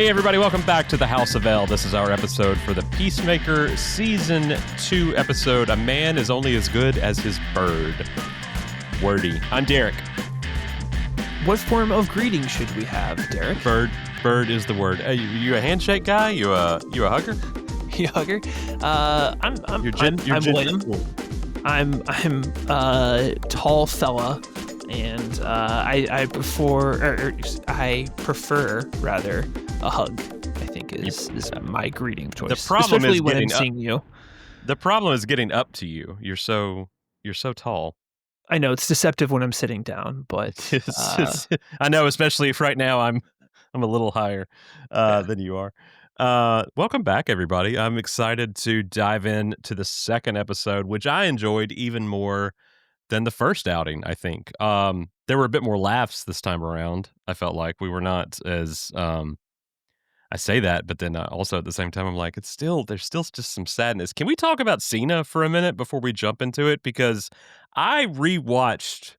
Hey everybody, welcome back to the House of L. This is our episode for the Peacemaker Season 2 episode, A Man is Only as Good as His Bird. Wordy. I'm Derek. What form of greeting should we have, Derek? Bird is the word. Hey, you a handshake guy? You a hugger? You a hugger? I'm William. I'm tall fella, and I prefer rather a hug. I think is my greeting choice. The problem especially is when getting I'm seeing you. The problem is getting up to you. You're so tall. I know it's deceptive when I'm sitting down, but I know, especially if right now I'm a little higher than you are. Welcome back, everybody. I'm excited to dive into the second episode, which I enjoyed even more than the first outing, I think. There were a bit more laughs this time around. I felt like we were not as I say that, but then also at the same time, I'm like, there's still just some sadness. Can we talk about Cena for a minute before we jump into it? Because I rewatched,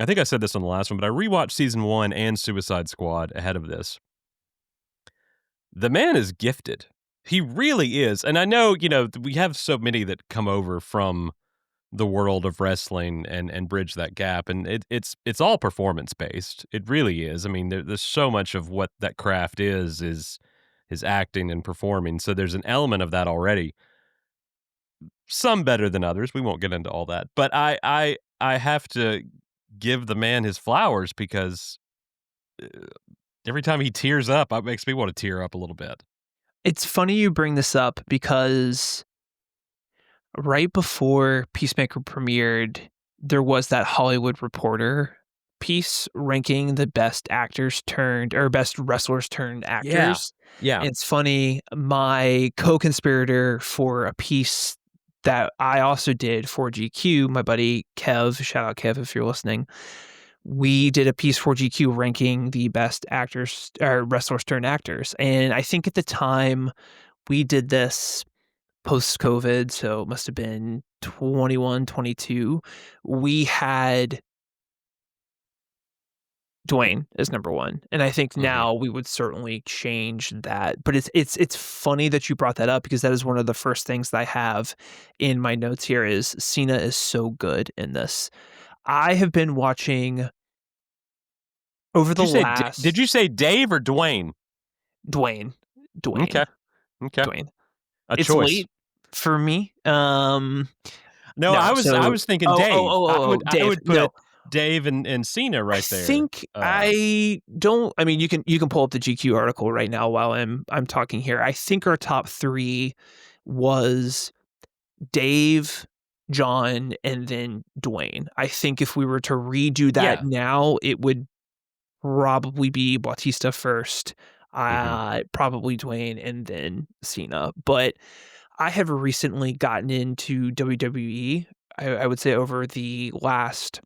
I think I said this on the last one, but I rewatched season 1 and Suicide Squad ahead of this. The man is gifted. He really is. And I know, we have so many that come over from the world of wrestling and bridge that gap. And it's all performance based. It really is. I mean, there's so much of what that craft is acting and performing. So there's an element of that already. Some better than others. We won't get into all that. But I have to give the man his flowers because every time he tears up, it makes me want to tear up a little bit. It's funny you bring this up because right before Peacemaker premiered, there was that Hollywood Reporter piece ranking the best best wrestlers turned actors. Yeah. And it's funny, my co-conspirator for a piece that I also did for GQ, my buddy Kev, shout out Kev if you're listening, we did a piece for GQ ranking the best actors or wrestlers turned actors. And I think at the time we did this post-COVID, so it must have been 21, 22. We had Dwayne as number one. And I think now we would certainly change that. But it's funny that you brought that up because that is one of the first things that I have in my notes here is Cena is so good in this. I have been watching over the last... Did you say Dave or Dwayne? Dwayne. Okay. Dwayne. It's choice. Late for me. I was thinking Dave. I would put Dave and Cena right there. I think I don't. I mean, you can pull up the GQ article right now while I'm talking here. I think our top 3 was Dave, John, and then Dwayne. I think if we were to redo that now, it would probably be Bautista first, probably Dwayne, and then Cena. But I have recently gotten into WWE, I would say over the last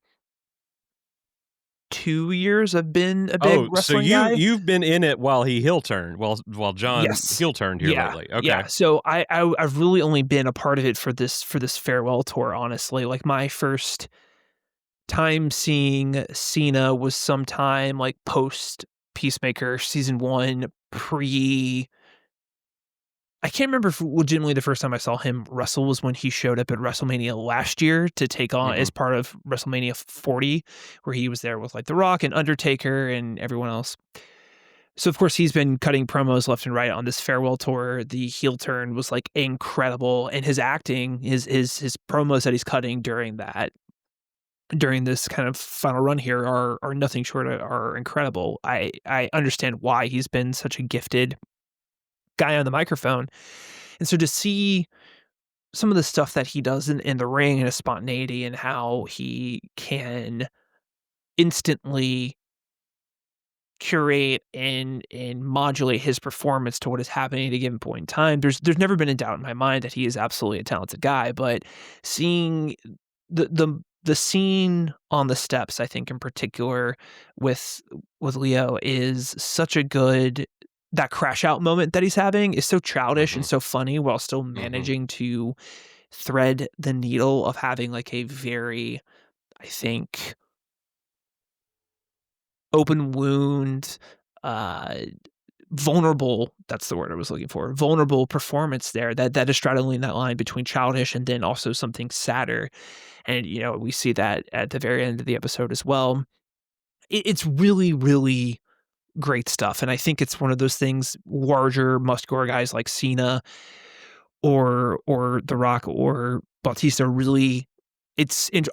2 years I've been a big wrestling guy. So you've been in it while he heel turned, while John heel turned here lately. Okay. Yeah. So I've really only been a part of it for this farewell tour, honestly. Like my first time seeing Cena was sometime like post Peacemaker season 1, I can't remember if legitimately the first time I saw him wrestle was when he showed up at WrestleMania last year to take on as part of WrestleMania 40, where he was there with like The Rock and Undertaker and everyone else. So of course he's been cutting promos left and right on this farewell tour. The heel turn was like incredible, and his acting, his promos that he's cutting during this kind of final run here are nothing short of are incredible. I understand why he's been such a gifted guy on the microphone. And so to see some of the stuff that he does in the ring and his spontaneity and how he can instantly curate and modulate his performance to what is happening at a given point in time, there's never been a doubt in my mind that he is absolutely a talented guy. But seeing the scene on the steps, I think in particular with Leo, is such a good, that crash out moment that he's having is so childish and so funny while still managing to thread the needle of having like a very, I think, open wound, vulnerable, that's the word I was looking for, vulnerable performance there that is straddling that line between childish and then also something sadder. And, we see that at the very end of the episode as well. It's really, really great stuff. And I think it's one of those things larger, muscular guys like Cena or The Rock or Bautista really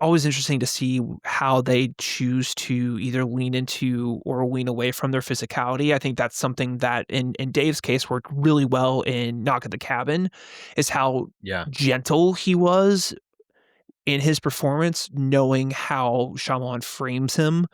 always interesting to see how they choose to either lean into or lean away from their physicality. I think that's something that in Dave's case worked really well in Knock at the Cabin, is how Yeah. gentle he was in his performance, knowing how Shyamalan frames him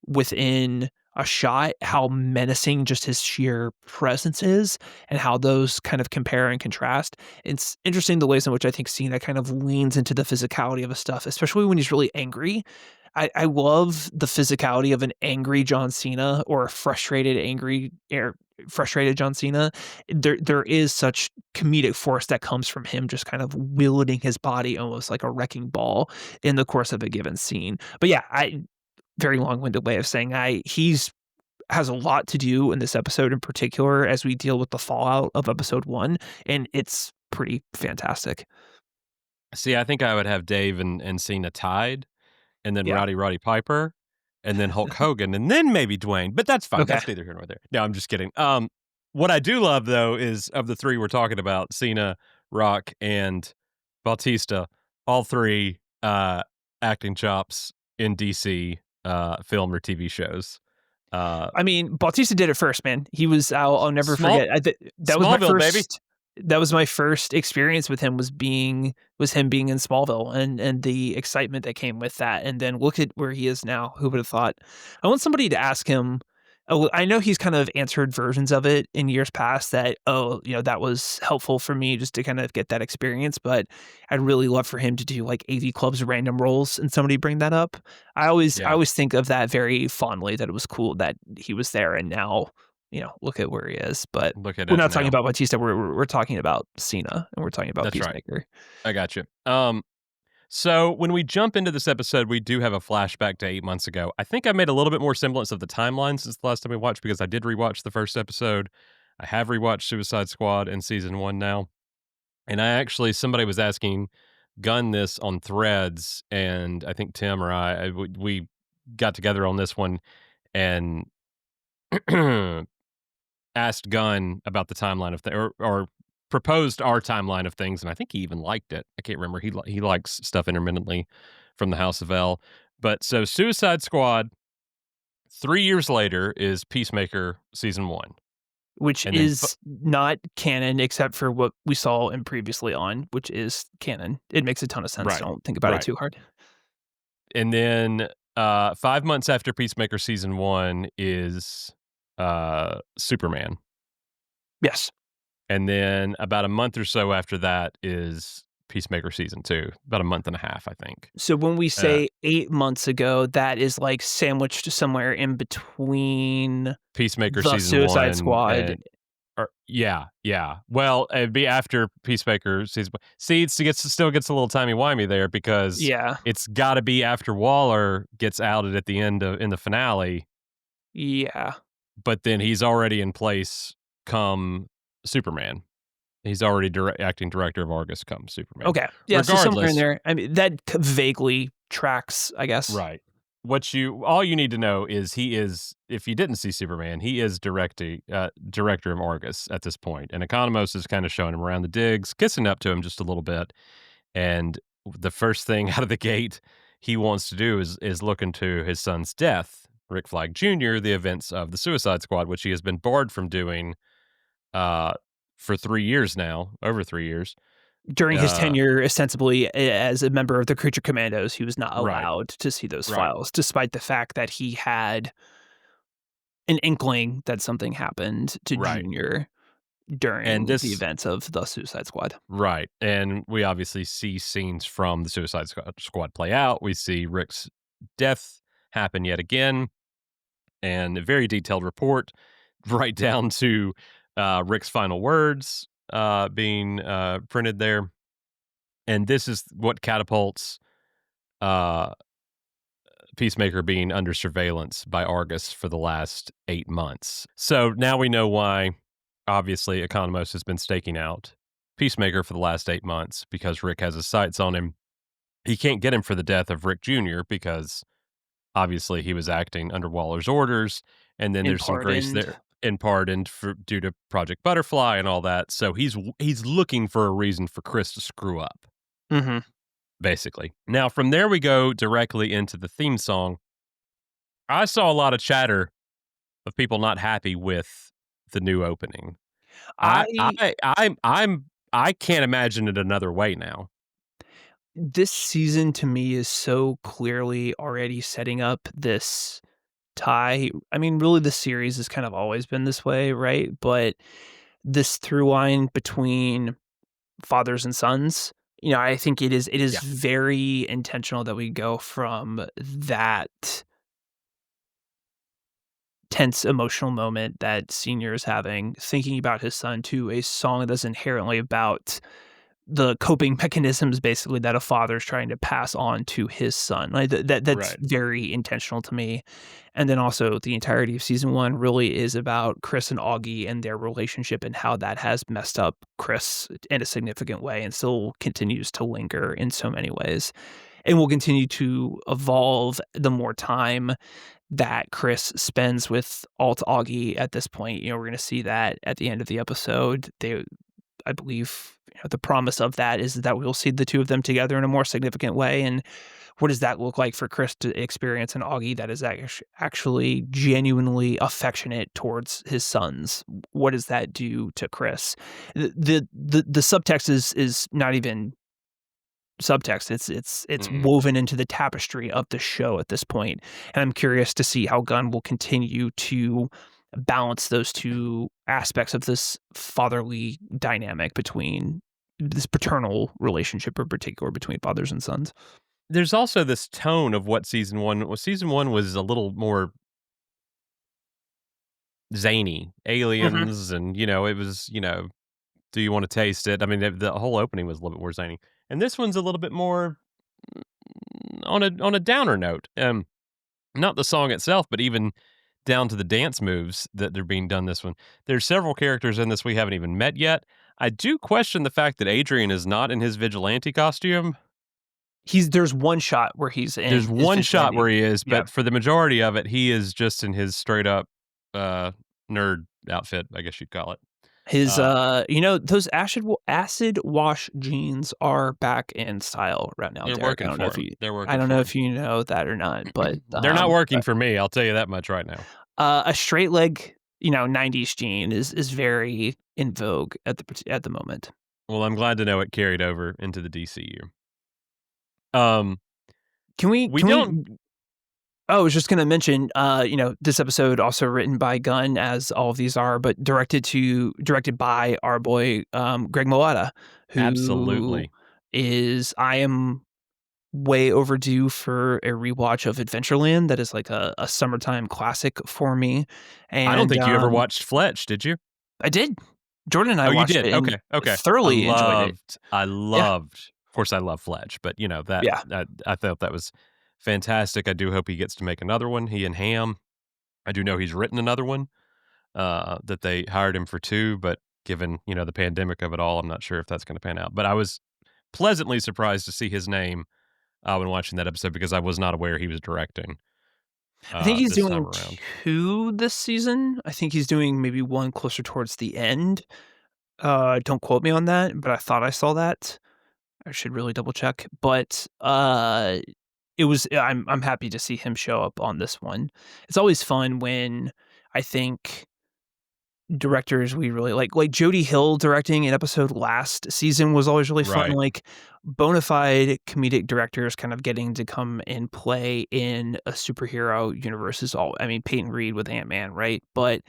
within a shot, how menacing just his sheer presence is, and how those kind of compare and contrast. It's interesting the ways in which I think Cena kind of leans into the physicality of his stuff, especially when he's really angry. I love the physicality of an angry John Cena or a frustrated, angry or frustrated John Cena. There is such comedic force that comes from him just kind of wielding his body almost like a wrecking ball in the course of a given scene. But yeah, I very long-winded way of saying he's has a lot to do in this episode in particular as we deal with the fallout of episode 1, and it's pretty fantastic. See, I think I would have Dave and Cena tied, and then Yeah. Roddy Piper, and then Hulk Hogan, and then maybe Dwayne, but that's fine. Okay. That's neither here nor there. No, I'm just kidding. What I do love though is of the 3 we're talking about, Cena, Rock, and Bautista, all 3 acting chops in DC film or TV shows. Uh, I mean, Bautista did it first, man. He was I'll never Small forget. That was my Smallville, baby. first experience with him was him being in Smallville and the excitement that came with that. And then look at where he is now. Who would have thought? I want somebody to ask him. Oh, I know he's kind of answered versions of it in years past that, oh, that was helpful for me just to kind of get that experience. But I'd really love for him to do like AV Club's random roles and somebody bring that up. I Yeah, always think of that very fondly, that it was cool that he was there and now, look at where he is. But look at we're it not talking now. about Batista. We're talking about Cena and we're talking about That's right. Peacemaker. I got you. So when we jump into this episode, we do have a flashback to 8 months ago. I think I made a little bit more semblance of the timeline since the last time we watched because I did rewatch the first episode. I have rewatched Suicide Squad in season 1 now. And somebody was asking Gunn this on Threads, and I think Tim or we got together on this one and asked Gunn about the timeline of or proposed our timeline of things, and I think he even liked it. I can't remember. He likes stuff intermittently from the House of L. But so Suicide Squad 3 years later is Peacemaker season 1. Which And then is not canon except for what we saw in previously on, which is canon. It makes a ton of sense. right. Don't think about it Right. too hard. And then 5 months after Peacemaker season 1 is Superman. Yes. And then about a month or so after that is Peacemaker season 2. About a month and a half, I think. So when we Uh, say 8 months ago, that is like sandwiched somewhere in between Peacemaker the season Suicide 1 Squad. and or yeah, yeah. Well, it'd be after Peacemaker season. See, still gets a little timey-wimey there because Yeah. it's got to be after Waller gets outed at the end of in the finale, Yeah. but then he's already in place come Superman. He's already acting director of Argus come Superman. Okay. Yeah, so somewhere in Regardless, there. I mean, that vaguely tracks, I guess. right. All you need to know is he is, if you didn't see Superman, he is director of Argus at this point. And Economos is kind of showing him around the digs, kissing up to him just a little bit. And the first thing out of the gate he wants to do is look into his son's death, Rick Flag Jr., the events of the Suicide Squad, which he has been barred from doing uh, for 3 years now, over 3 years. During his Uh, tenure, ostensibly as a member of the Creature Commandos, he was not right, allowed to see those right, files, despite the fact that he had an inkling that something happened to right. Junior And during the this events of the Suicide Squad. Right, and we obviously see scenes from the Suicide Squad play out. We see Rick's death happen yet again, and a very detailed report, right down to Rick's final words being printed there. And this is what catapults uh, Peacemaker being under surveillance by Argus for the last 8 months. So now we know why, obviously, Economos has been staking out Peacemaker for the last 8 months because Rick has his sights on him. He can't get him for the death of Rick Jr. because obviously he was acting under Waller's orders, and then In there's some grace pardoned. there in pardoned for due to Project Butterfly and all that. So he's looking for a reason for Chris to screw up, Mhm. basically. Now from there we go directly into the theme song. I saw a lot of chatter of people not happy with the new opening. I I I I can't imagine it another way now. This season to me is so clearly already setting up this tie. I mean, really the series has kind of always been this way, right? But this through line between fathers and sons, I think it is Yeah. very intentional that we go from that tense emotional moment that Senior is having, thinking about his son, to a song that's inherently about the coping mechanisms basically that a father is trying to pass on to his son. Like that's Right. very intentional to me. And then also the entirety of season 1 really is about Chris and Augie and their relationship and how that has messed up Chris in a significant way and still continues to linger in so many ways. And will continue to evolve the more time that Chris spends with Alt Augie at this point. We're going to see that at the end of the episode. I believe, the promise of that is that we'll see the two of them together in a more significant way. And what does that look like for Chris to experience an Augie that is actually genuinely affectionate towards his sons? What does that do to Chris? The subtext is not even subtext. It's Mm-mm. woven into the tapestry of the show at this point. And I'm curious to see how Gunn will continue to balance those two aspects of this fatherly dynamic between this paternal relationship in particular between fathers and sons. There's also this tone of what season 1 was. Season 1 was a little more zany, Mhm. aliens, and, it was, do you wanna taste it? I mean, the whole opening was a little bit more zany. And this one's a little bit more on a downer note. Not the song itself, but even down to the dance moves that are being done this one. There's several characters in this we haven't even met yet. I do question the fact that Adrian is not in his vigilante costume. There's one shot where he's There's in his one shot where vigilante. he is, Yeah. but for the majority of it, he is just in his straight up, uh, nerd outfit, I guess you'd call it. His, Uh, those acid wash jeans are back in style right now, they're Derek. working for him. They're I working don't know for him. if you know that or not, but, They're not working for me, I'll tell you that much right now. a straight leg, 90s jean is very in vogue at the moment. Well, I'm glad to know it carried over into the DCU. Um, Can we we can we don't Oh, I was just gonna mention, this episode also written by Gunn, as all of these are, but directed by our boy, Greg Moata, who absolutely. I am way overdue for a rewatch of Adventureland. That is like a summertime classic for me, I don't and, think you ever watched Fletch, did you? I did. Jordan and I Oh, you watched did? it and Okay, okay. thoroughly enjoyed it. I Yeah, loved of course, I love Fletch, but, that yeah. I thought that was fantastic. I do hope he gets to make another one, he and Ham. I do know he's written another one, that they hired him for 2, but given, the pandemic of it all, I'm not sure if that's gonna pan out. But I was pleasantly surprised to see his name, when watching that episode because I was not aware he was directing, I think he's this time doing around. 2 this season. I think he's doing maybe 1 closer towards the end. Don't quote me on that, but I thought I saw that. I should really double check. But I'm happy to see him show up on this one. It's always fun when I think directors we really like Jody Hill directing an episode last season was always really fun. Right. Like bona fide comedic directors kind of getting to come and play in a superhero universe is all. I mean, Peyton Reed with Ant-Man, right? But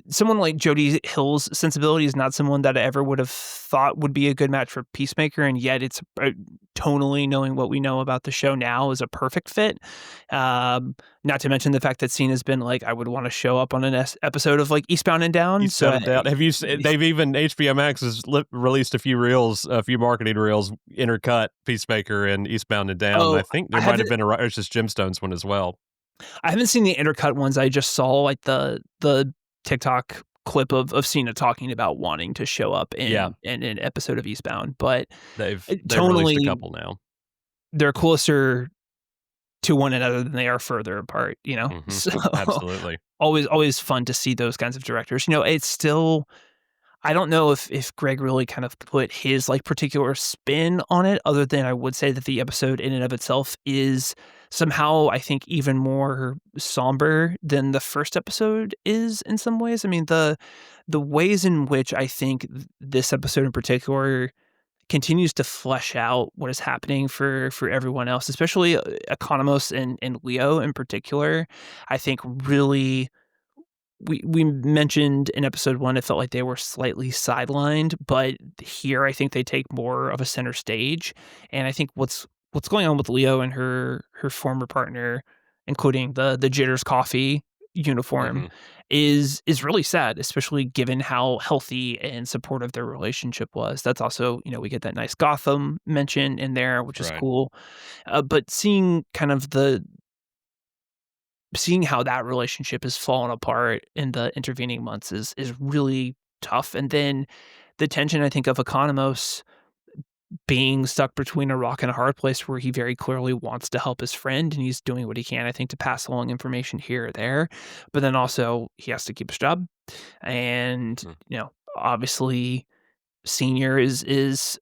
someone like Jody Hill's sensibility is not someone that I ever would have thought would be a good match for Peacemaker, and yet it's tonally, knowing what we know about the show now, is a perfect fit. Not to mention the fact that Cena's been like, I would want to show up on an episode of like Eastbound and Down. So Eastbound and Down. Have you they've even HBO Max has released a few reels, a few marketing reels intercut Peacemaker and Eastbound and Down. I Oh, think there I might have haven't been a Righteous Gemstones one as well. I haven't seen the intercut ones. I just saw, like, the TikTok clip of Cena talking about wanting to show up Yeah, in an episode of Eastbound, but, they've released a tonally, couple now. they're closer to one another than they are further apart, you know? Mhm. So, Absolutely. always fun to see those kinds of directors. It's still I don't know if Greg really kind of put his, like, particular spin on it, other than I would say that the episode in and of itself is somehow, I think, even more somber than the first episode is in some ways. I mean, the ways in which I think this episode in particular continues to flesh out what is happening for everyone else, especially, Economos and Leo in particular, I think really we mentioned in episode 1, it felt like they were slightly sidelined, but here I think they take more of a center stage, and I think what's going on with Leo and her former partner, including the Jitters Coffee uniform, Mhm. is really sad, especially given how healthy and supportive their relationship was. That's also, we get that nice Gotham mention in there, which is Right. cool, but seeing how that relationship has fallen apart in the intervening months is really tough. And then the tension, I think, of Economos being stuck between a rock and a hard place where he very clearly wants to help his friend and he's doing what he can, I think, to pass along information here or there. But then also he has to keep his job. And, Mhm. obviously Senior is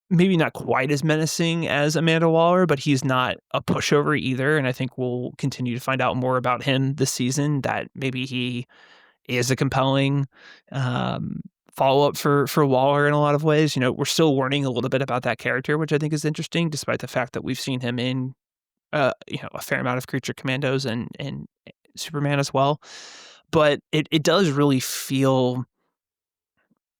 maybe not quite as menacing as Amanda Waller, but he's not a pushover either, and I think we'll continue to find out more about him this season, that maybe he is a compelling, um, follow-up for Waller in a lot of ways. We're still learning a little bit about that character, which I think is interesting despite the fact that we've seen him in, a fair amount of Creature Commandos and Superman as well. But it does really feel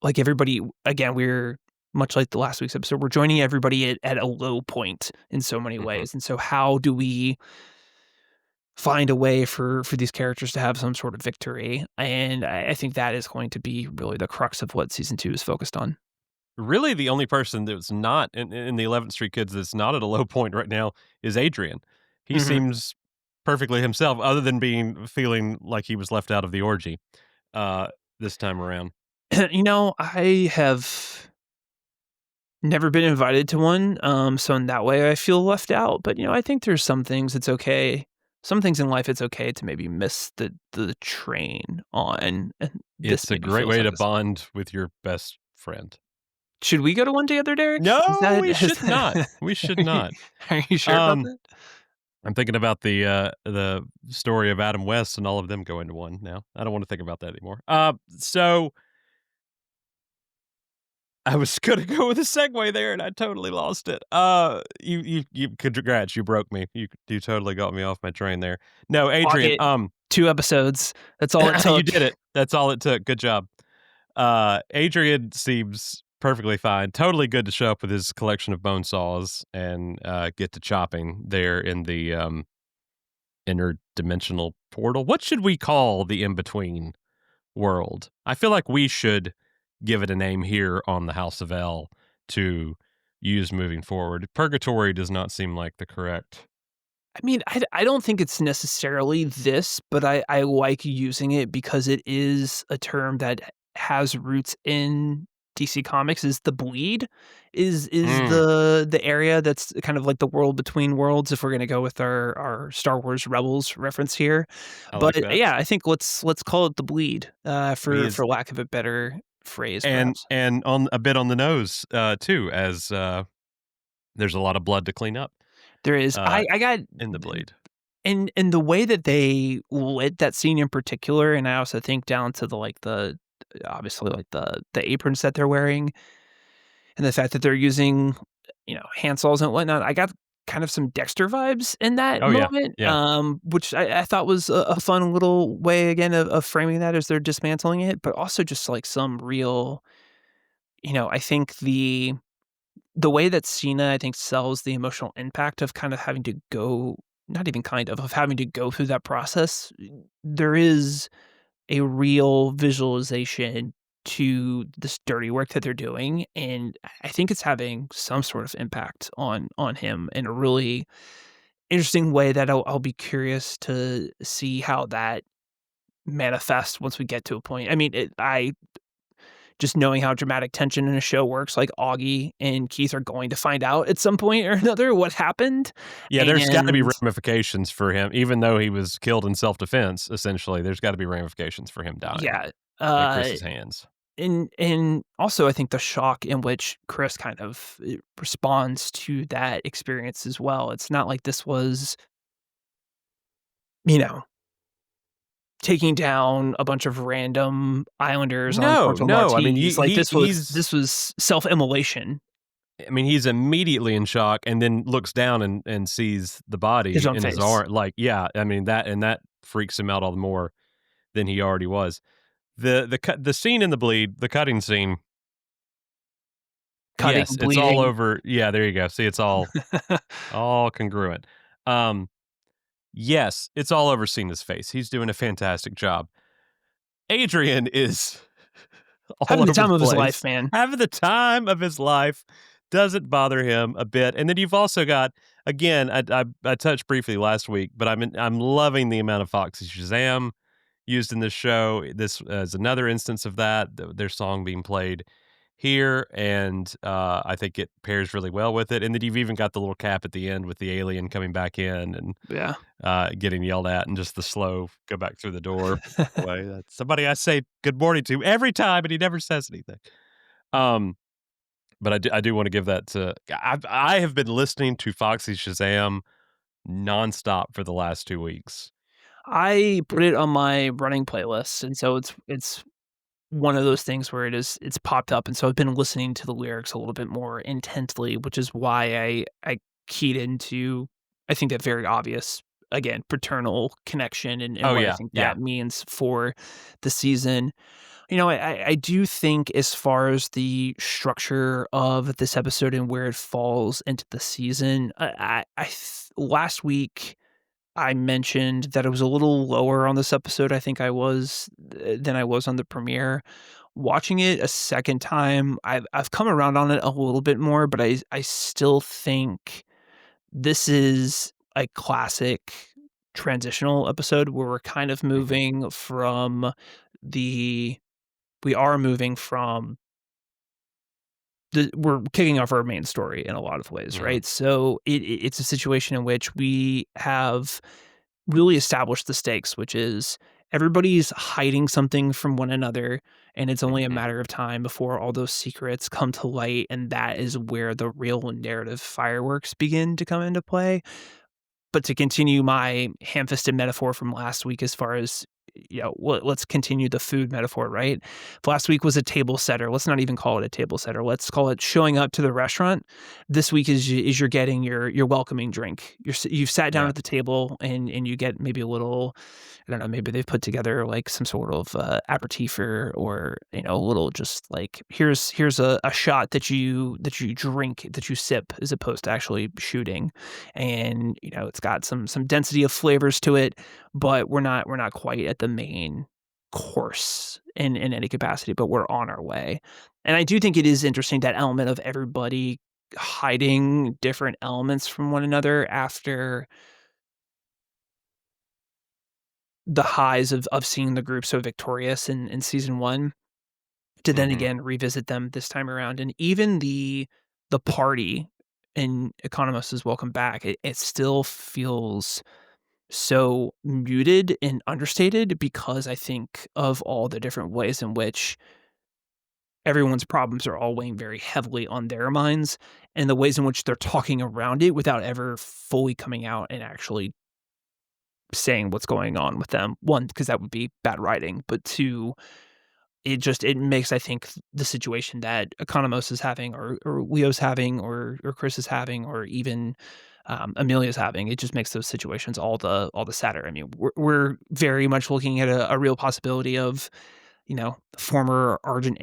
like everybody again, we're much like the last week's episode, we're joining everybody at a low point in so many Mhm. ways, and so how do we find a way for these characters to have some sort of victory? And I think that is going to be really the crux of what season 2 is focused on. Really, the only person that's not in the 11th Street Kids that's not at a low point right now is Adrian. He Mhm. seems perfectly himself other than feeling like he was left out of the orgy, uh, this time around. I have never been invited to one, so in that way, I feel left out, but, I think there's some things it's okay some things in life it's okay to maybe miss the train on, and this It's a maybe great feels way like to a spot. bond with your best friend. Should we go to one together, Derek? Is No, that we is should not. that We should are you not. are you sure about Um, that? I'm thinking about the story of Adam West and all of them going to one now. I don't wanna think about that anymore. So I was gonna go with a segue there, and I totally lost it. You congrats, you broke me. You totally got me off my train there. No, Clock Adrian, it. 2 episodes. That's all it you took. did it. That's all it took. Good job. Adrian seems perfectly fine. Totally good to show up with his collection of bone saws and, get to chopping there in the, interdimensional portal. What should we call the in-between world? I feel like we should give it a name here on the House of L to use moving forward. Purgatory does not seem like the correct. I mean, I don't think it's necessarily this, but I like using it because it is a term that has roots in DC Comics. Is the bleed is Mm, the area that's kind of like the world between worlds, if we're gonna go with our Star Wars Rebels reference here. I But like that. yeah, I think let's call it the bleed, Is for lack of a better phrase, perhaps. and on a bit on the nose, too, as, there's a lot of blood to clean up, There is uh, I got in the bleed. and the way that they lit that scene in particular, and I also think down to the obviously, like, the aprons that they're wearing, and the fact that they're using, hand saws and whatnot, I got kind of some Dexter vibes in that Oh, yeah. moment, Yeah. which I thought was a fun little way, again, of framing that as they're dismantling it, but also just, like, some real I think the way that Cena, I think, sells the emotional impact of kind of having to go not even kind of having to go through that process, there is a real visualization to this dirty work that they're doing, and I think it's having some sort of impact on him in a really interesting way that I'll be curious to see how that manifests once we get to a point. I mean, I just knowing how dramatic tension in a show works, like Augie and Keith are going to find out at some point or another what happened, Yeah, there's gotta be and ramifications for him, even though he was killed in self-defense, essentially, there's gotta be ramifications for him dying yeah, at uh, Chris's hands. and also I think the shock in which Chris kind of responds to that experience as well. It's not like this was, you know, taking down a bunch of random islanders on No, cordial no, I mean, martinis. Like he's this was self-immolation, I mean, he's immediately in shock and then looks down and sees the his body own in his face, arm, like, yeah, I mean, that freaks him out all the more than he already was. The scene in the bleed, the cutting scene, cutting, yes, it's all bleeding. over, yeah, there you go, see, it's all congruent. Um, yes, it's all over Cena's face, he's doing a fantastic job. Adrian is all Having the over time the of his life, place, man. having the time of his life, doesn't bother him a bit, and then you've also got again, I touched briefly last week, but I'm loving the amount of Foxy Shazam used in this show. This is another instance of that, their song being played here, and, I think it pairs really well with it, and then you've even got the little cap at the end with the alien coming back in and, Yeah. getting yelled at and just the slow go back through the door way. That's somebody I say good morning to every time, and he never says anything. Um, but I do wanna give that to I have been listening to Foxy Shazam nonstop for the last 2 weeks. I put it on my running playlist, and so it's one of those things where it's popped up, and so I've been listening to the lyrics a little bit more intently, which is why I keyed into, I think, that very obvious, again, paternal connection and Oh, what I yeah, think yeah. that means for the season. You know, I do think as far as the structure of this episode and where it falls into the season, last week I mentioned that it was a little lower on this episode, I think I was, than I was on the premiere. Watching it a second time, I've come around on it a little bit more, but I still think this is a classic transitional episode where we're kind of Mhm, moving from the we are moving from we're kicking off our main story in a lot of ways, mhm, right? So it's a situation in which we have really established the stakes, which is everybody's hiding something from one another, and it's only a mhm, matter of time before all those secrets come to light, and that is where the real narrative fireworks begin to come into play. But to continue my ham-fisted metaphor from last week as far as, let's continue the food metaphor, right? If last week was a table setter, let's not even call it a table setter. Let's call it showing up to the restaurant. This week is you're getting your welcoming drink. You've sat down yeah. at the table and you get maybe a little, I don't know, maybe they've put together like some sort of aperitif or a little just like here's a shot that you drink, that you sip as opposed to actually shooting, and it's got some density of flavors to it, but we're not quite at the main course in any capacity, but we're on our way. And I do think it is interesting, that element of everybody hiding different elements from one another after the highs of seeing the group so victorious in season one, to then Mhm, again revisit them this time around. And even the party in Economos' Welcome Back, it still feels so muted and understated because I think of all the different ways in which everyone's problems are all weighing very heavily on their minds, and the ways in which they're talking around it without ever fully coming out and actually saying what's going on with them. One, because that would be bad writing, but two, it makes, I think, the situation that Economos is having, or Leo's having, or Chris is having, or even Amelia's having, it just makes those situations all the sadder. I mean, we're very much looking at a real possibility of, former Argent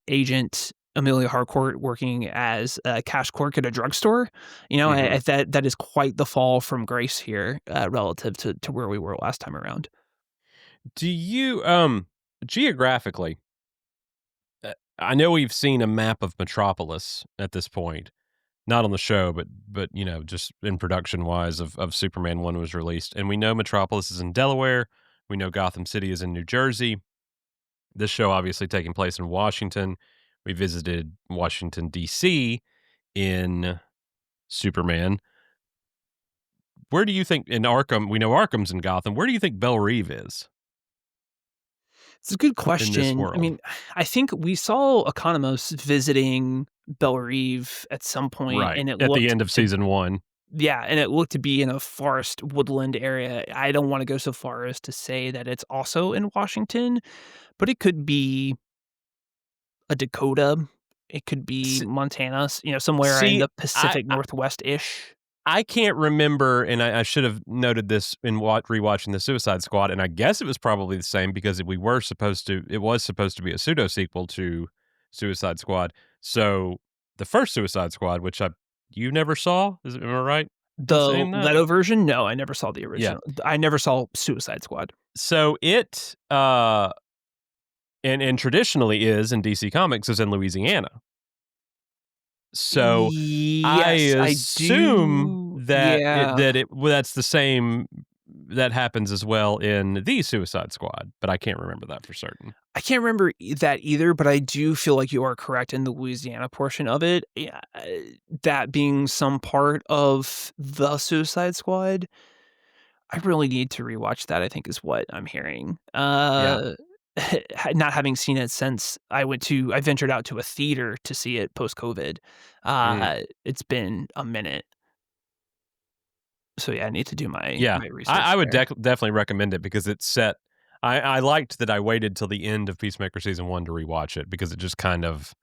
agent Amelia Harcourt working as a cash clerk at a drugstore. mhm. That is quite the fall from grace here, relative to where we were last time around. Do you, geographically, I know we've seen a map of Metropolis at this point, not on the show, but just in production wise of Superman 1 was released. And we know Metropolis is in Delaware. We know Gotham City is in New Jersey. This show obviously taking place in Washington. We visited Washington, D.C. in Superman. Where do you think in Arkham, we know Arkham's in Gotham. Where do you think Belle Reve is It's a good in this question. I world? mean, I think we saw Economos visiting Belle Reve at some point, Right. and it At the looked end of to season 1. yeah, and it looked to be in a forest woodland area. I don't wanna go so far as to say that it's also in Washington, but it could be a Dakota, it could be S Montana, somewhere in see, the I Pacific Northwest-ish. I can't remember, and I should have noted this in rewatching the Suicide Squad, and I guess it was probably the same because it was supposed to be a pseudo sequel to Suicide Squad. So the first Suicide Squad, which you never saw, am I right in The saying that? Leto version? No, I never saw the Yeah. original. I never saw Suicide Squad. So it and traditionally is in DC Comics is in Louisiana. So I Yes, I assume do. that Yeah. that's the same that happens as well in the Suicide Squad, but I can't remember that for certain. I can't remember that either, but I do feel like you are correct in the Louisiana portion of it. Yeah, that being some part of the Suicide Squad, I really need to rewatch that, I think is what I'm hearing. Yeah. Not having seen it since I ventured out to a theater to see it post-COVID. Mm. It's been a minute. So, yeah, I need to do my Yeah. my I research would there. definitely recommend it because it's set I liked that I waited till the end of Peacemaker season 1 to rewatch it because it just kind of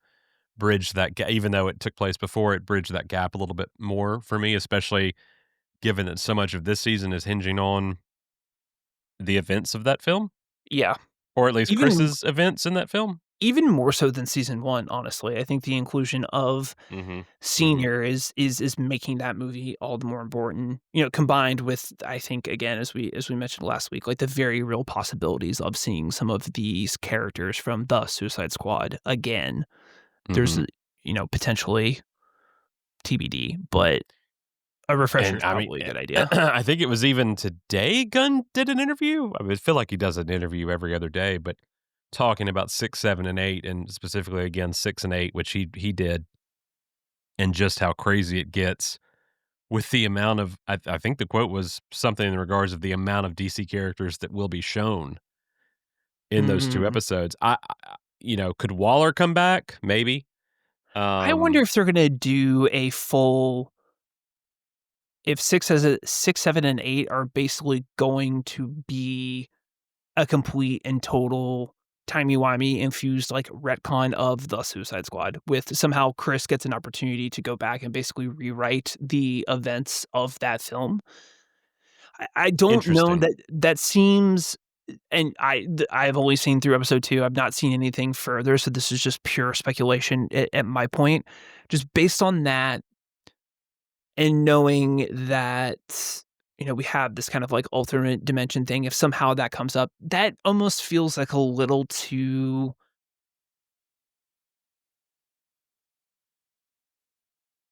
bridged that even though it took place before, it bridged that gap a little bit more for me, especially given that so much of this season is hinging on the events of that film, Yeah. or at least Even Chris's events in that film. even more so than season 1, honestly. I think the inclusion of Mhm. Mhm. Senior is making that movie all the more important, combined with, I think, again, as we mentioned last week, like, the very real possibilities of seeing some of these characters from the Suicide Squad again. There's, Mhm. potentially TBD, but a refresher And is I mean, probably a good idea. I think it was even today Gunn did an interview. I feel like he does an interview every other day, but talking about 6, 7, and 8, and specifically again 6 and 8, which he did, and just how crazy it gets with the amount of I think the quote was something in regards of the amount of DC characters that will be shown in those 2 Mm. episodes. Could Waller come back? Maybe. I wonder Um, if they're gonna do a full if 6, 7, and 8 are basically going to be a complete and total timey-wimey infused, like, retcon of the Suicide Squad with somehow Chris gets an opportunity to go back and basically rewrite the events of that film. I don't know Interesting. that seems and I've only seen through episode 2, I've not seen anything further, so this is just pure speculation at my point. Just based on that and knowing that, we have this kind of, like, alternate dimension thing, if somehow that comes up, that almost feels like a little too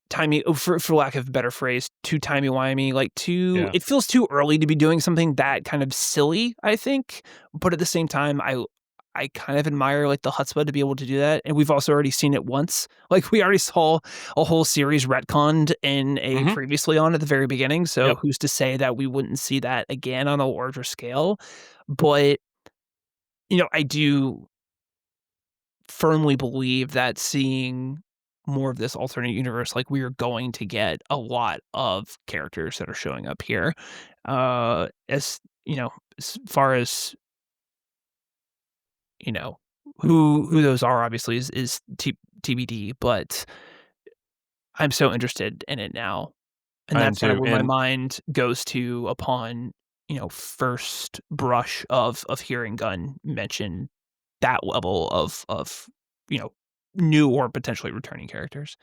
timey for lack of a better phrase, too timey-wimey, like, too Yeah. it feels too early to be doing something that kind of silly, I think, but at the same time, I kind of admire, like, the chutzpah to be able to do that, and we've also already seen it once. Like, we already saw a whole series retconned in a Mhm. previously on at the very beginning, so Yep. who's to say that we wouldn't see that again on a larger scale? But, I do firmly believe that seeing more of this alternate universe, like, we are going to get a lot of characters that are showing up here. As as far as, you know, who those are obviously is TBD, but I'm so interested in it now. And I am that's kind of too, where my and mind goes to upon, first brush of hearing Gunn mention that level of, you know, new or potentially returning characters.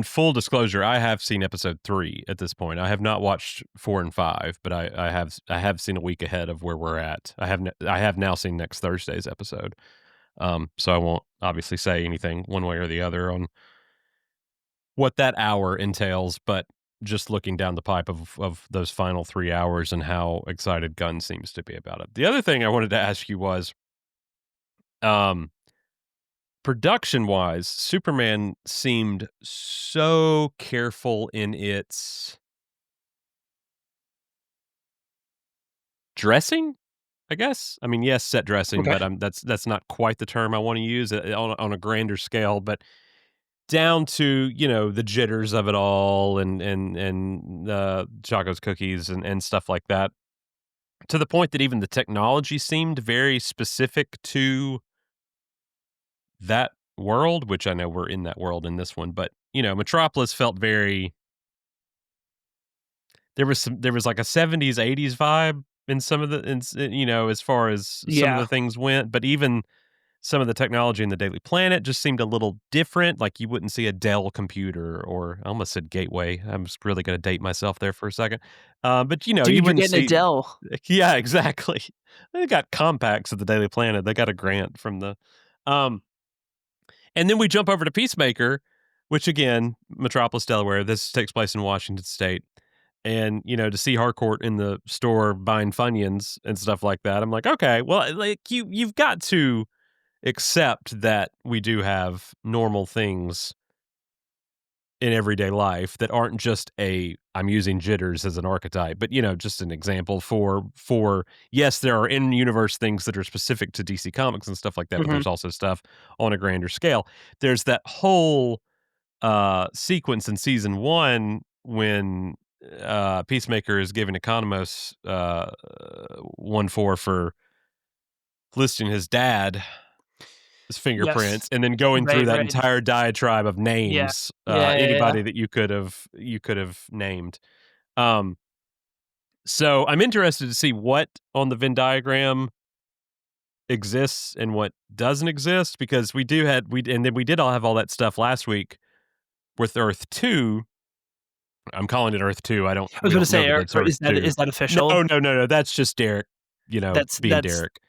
full disclosure, I have seen episode 3 at this point. I have not watched 4 and 5, but I have seen a week ahead of where we're at. I have now seen next Thursday's episode. So I won't obviously say anything one way or the other on what that hour entails, but just looking down the pipe of those final 3 hours and how excited Gunn seems to be about it. The other thing I wanted to ask you was, um, production-wise, Superman seemed so careful in its dressing, I guess? I mean, yes, set dressing, Okay. but, that's not quite the term I wanna use, on a grander scale, but down to, the jitters of it all and Choco's cookies and stuff like that, to the point that even the technology seemed very specific to that world, which I know we're in that world in this one, but, Metropolis felt very there was like a '70s, '80s vibe in some of the as far as some of Yeah. the things went, but even some of the technology in the Daily Planet just seemed a little different, like, you wouldn't see a Dell computer or I almost said Gateway, I'm just really gonna date myself there for a second, but, you Dude, you're wouldn't getting see Adele. Yeah, exactly. They got compacts at the Daily Planet, they got a grant from the um, and then we jump over to Peacemaker, which again, Metropolis, Delaware, this takes place in Washington State, and, to see Harcourt in the store buying Funyuns and stuff like that, I'm like, "Okay, well, like, you've got to accept that we do have normal things in everyday life that aren't just I'm using jitters as an archetype, but, just an example for yes, there are in-universe things that are specific to DC Comics and stuff like that, but Mhm. there's also stuff on a grander scale. There's that whole, sequence in season 1 when, Peacemaker is giving Economos, 1-4 for listing his dad his Yes. fingerprints and then going through Right, that right. entire diatribe of Yeah. names, Yeah, yeah, yeah. anybody that you could have named. Um, so I'm interested to see what on the Venn diagram exists and what doesn't exist because we did all have all that stuff last week with Earth 2. I'm calling it Earth 2. I was We gonna don't know say, that it's Earth is 2. that No, official? no, no, no, that's just Derek, That's being that's Derek,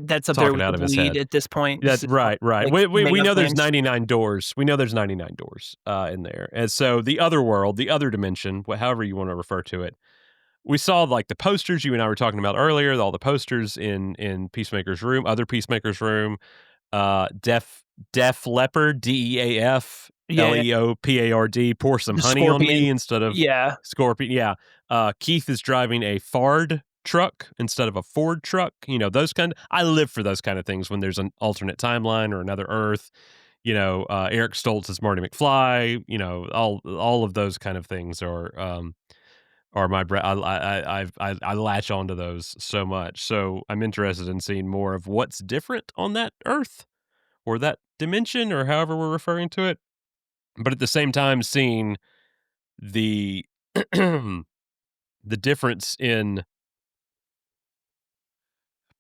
that's up there talking with the out of his bleed head. at this point. That This is right, right. like We mega know there's claims. 99 doors. We know there's 99 doors, in there, and so the other world, the other dimension, however you wanna refer to it, we saw, like, the posters you and I were talking about earlier, all the posters in Peacemaker's room, other Peacemaker's room, Def Leppard, Deaf Yeah, yeah. Leopard, pour some The honey on scorpion. me instead of Yeah. scorpion, yeah. Keith is driving a Ford truck instead of a Ford truck, those I live for those kind of things when there's an alternate timeline or another Earth, Eric Stoltz is Marty McFly, all of those kind of things are my I latch onto those so much, so I'm interested in seeing more of what's different on that Earth or that dimension or however we're referring to it. But at the same time, seeing the the difference in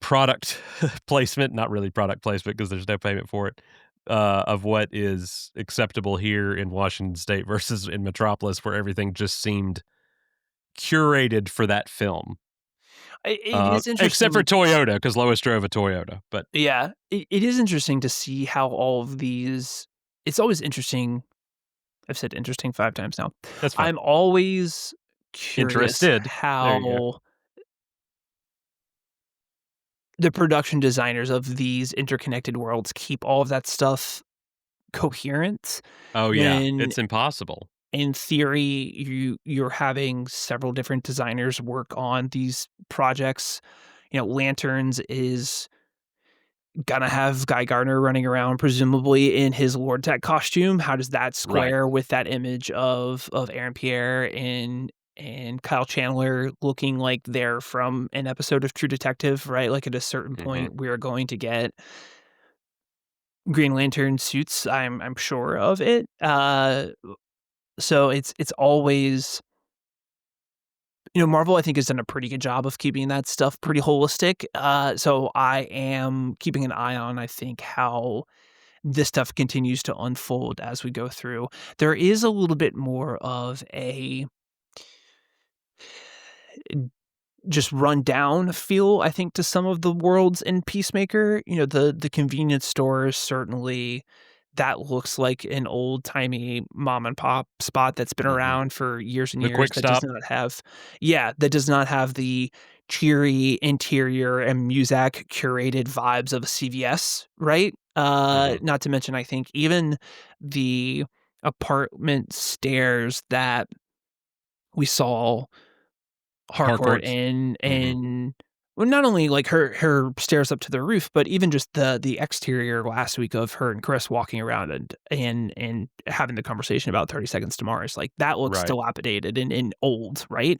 product placement, not really product placement because there's no payment for it, of what is acceptable here in Washington State versus in Metropolis, where everything just seemed curated for that film. It is Except for interesting. Toyota, because Lois drove a Toyota. But Yeah, it is interesting to see how all of these it's always interesting. I've said interesting 5 times now. that's fine. I'm always curious Interested. There you go. how the production designers of these interconnected worlds keep all of that stuff coherent Oh yeah, when it's impossible. in theory you're having several different designers work on these projects. Lanterns is gonna have Guy Gardner running around presumably in his Lord Tech costume. How does that Right. square with that image of Aaron Pierre and Kyle Chandler looking like they're from an episode of True Detective, right? Like at a certain Mhm. point we're going to get Green Lantern suits, I'm sure of it. So it's always Marvel I think has done a pretty good job of keeping that stuff pretty holistic. So I am keeping an eye on I think how this stuff continues to unfold as we go through. There is a little bit more of a just run down feel, I think, to some of the worlds in Peacemaker. The convenience stores, certainly that looks like an old-timey mom and pop spot that's been Mhm. around for years and The years quick that does stop. not have that does not have the cheery interior and Muzak curated vibes of a CVS, right? Mhm. Not to mention, I think even the apartment stairs that we saw Harcourt Harcourts. in Mhm. well, not only like her stairs up to the roof, but even just the exterior last week of her and Chris walking around and having the conversation about 30 Seconds to Mars. Like that looks Right. dilapidated and old, right?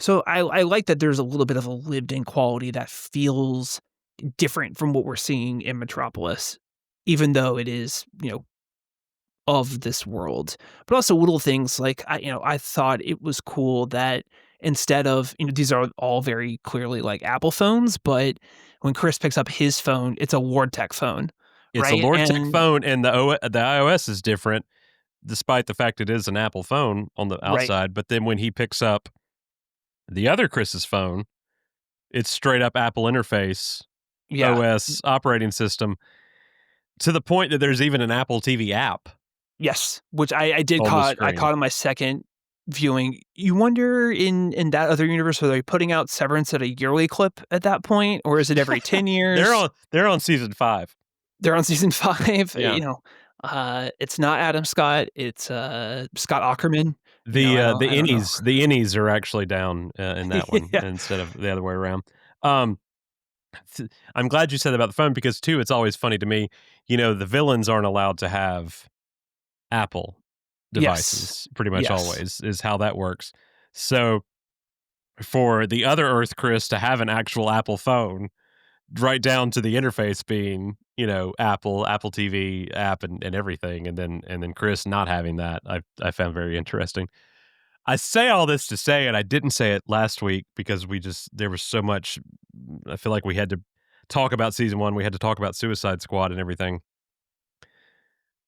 So I like that there's a little bit of a lived in quality that feels different from what we're seeing in Metropolis, even though it is, of this world. But also little things like I thought it was cool that instead of, these are all very clearly like Apple phones, but when Chris picks up his phone, it's a Ward Tech phone, It's a right? Lord Tech And phone, and the iOS is different despite the fact it is an Apple phone on the right. outside, but then when he picks up the other Chris's phone, it's straight up Apple interface, Yeah. OS operating system, to the point that there's even an Apple TV app Yes, which I did on the I screen. caught on my second viewing. You wonder in that other universe, are they putting out Severance at a yearly clip at that point, or is it every 10 They're years? on season 5. They're on season 5, Yeah. it's not Adam Scott, it's, Scott Aukerman, The I don't know. innies are actually down, in that one Yeah. instead of the other way around. Um, th I'm glad you said about the phone because too, it's always funny to me, the villains aren't allowed to have Apple Yes. devices pretty much Yes. always is how that works. So, for the other Earth Chris to have an actual Apple phone, right down to the interface being, Apple TV app and everything, and then Chris not having that, I found very interesting. I say all this to say, and I didn't say it last week because there was so much. I feel like we had to talk about season 1, we had to talk about Suicide Squad and everything.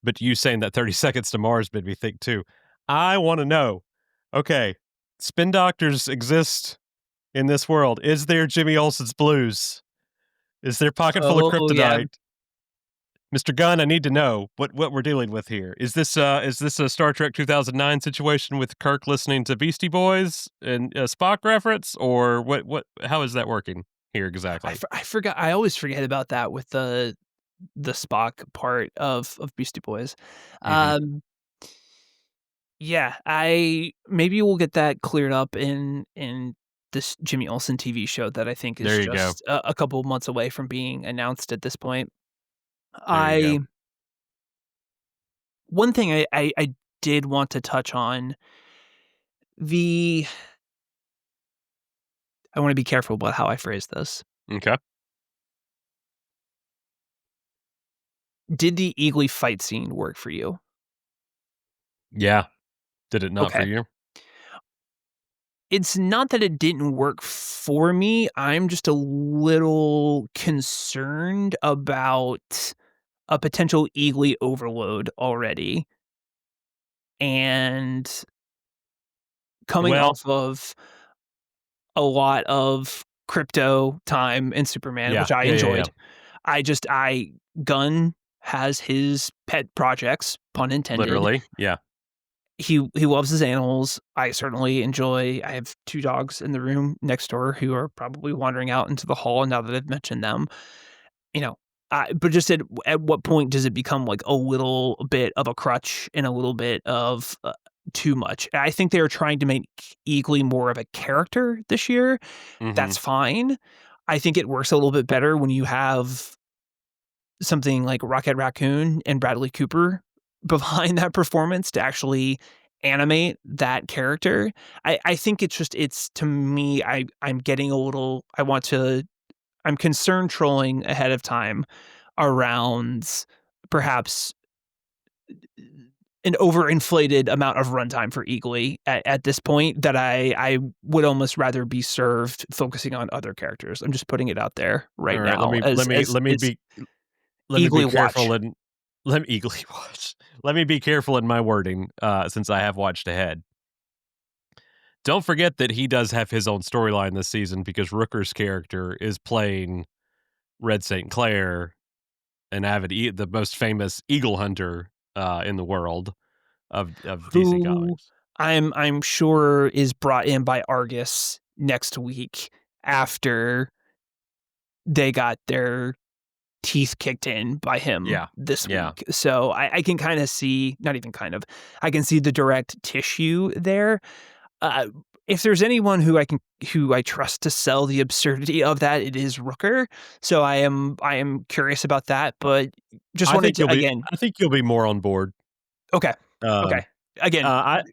But you saying that 30 Seconds to Mars made me think too. I wanna know, okay, spin doctors exist in this world. Is there Jimmy Olsen's Blues? Is there Pocket Full of Oh, yeah. Kryptonite? Mr. Gunn, I need to know what we're dealing with here. Is this a Star Trek 2009 situation with Kirk listening to Beastie Boys and a Spock reference, or how is that working here exactly? I forgot I always forget about that with the Spock part of Beastie Boys. Mhm. Um, yeah, I maybe we'll get that cleared up in this Jimmy Olsen TV show that I think is There you go. just a couple of months away from being announced at this point. There you go. I One thing I did want to touch on, the I wanna be careful about how I phrase this. Okay. Did the Eagly fight scene work for you? Yeah. Did it not for Okay. you? It's not that it didn't work for me, I'm just a little concerned about a potential Eagly overload already, and coming Well, off of a lot of Crypto time in Superman, yeah. which I Yeah, yeah, yeah. enjoyed. I Gunn has his pet projects, pun intended. Literally, yeah. He loves his animals. I certainly enjoy I have 2 dogs in the room next door who are probably wandering out into the hall now that I've mentioned them. You know, but just at what point does it become, like, a little bit of a crutch and a little bit of, too much? I think they are trying to make Eagly more of a character this year. Mhm. That's fine. I think it works a little bit better when you have something like Rocket Raccoon and Bradley Cooper behind that performance to actually animate that character. I think it's to me, I'm getting a little I'm concerned trolling ahead of time around perhaps an overinflated amount of runtime for Eagly at this point that I would almost rather be served focusing on other characters. I'm just putting it out there right Alright, now as let me be Eagly watch. careful and let me eagerly watch. Let me be careful in my wording, since I have watched ahead. don't forget that he does have his own storyline this season because Rooker's character is playing Red St. Clair, an the most famous eagle hunter in the world of DC Who Comics. I'm sure is brought in by Argus next week after they got their teeth kicked in by him Yeah, this yeah. week. So I can kind of see, not even kind of, I can see the direct tissue there. Uh, if there's anyone who I trust to sell the absurdity of that, it is Rooker. So I am curious about that, but just I wanted think to you'll be. again. I think you'll be more on board. Okay, okay. Um, Again, I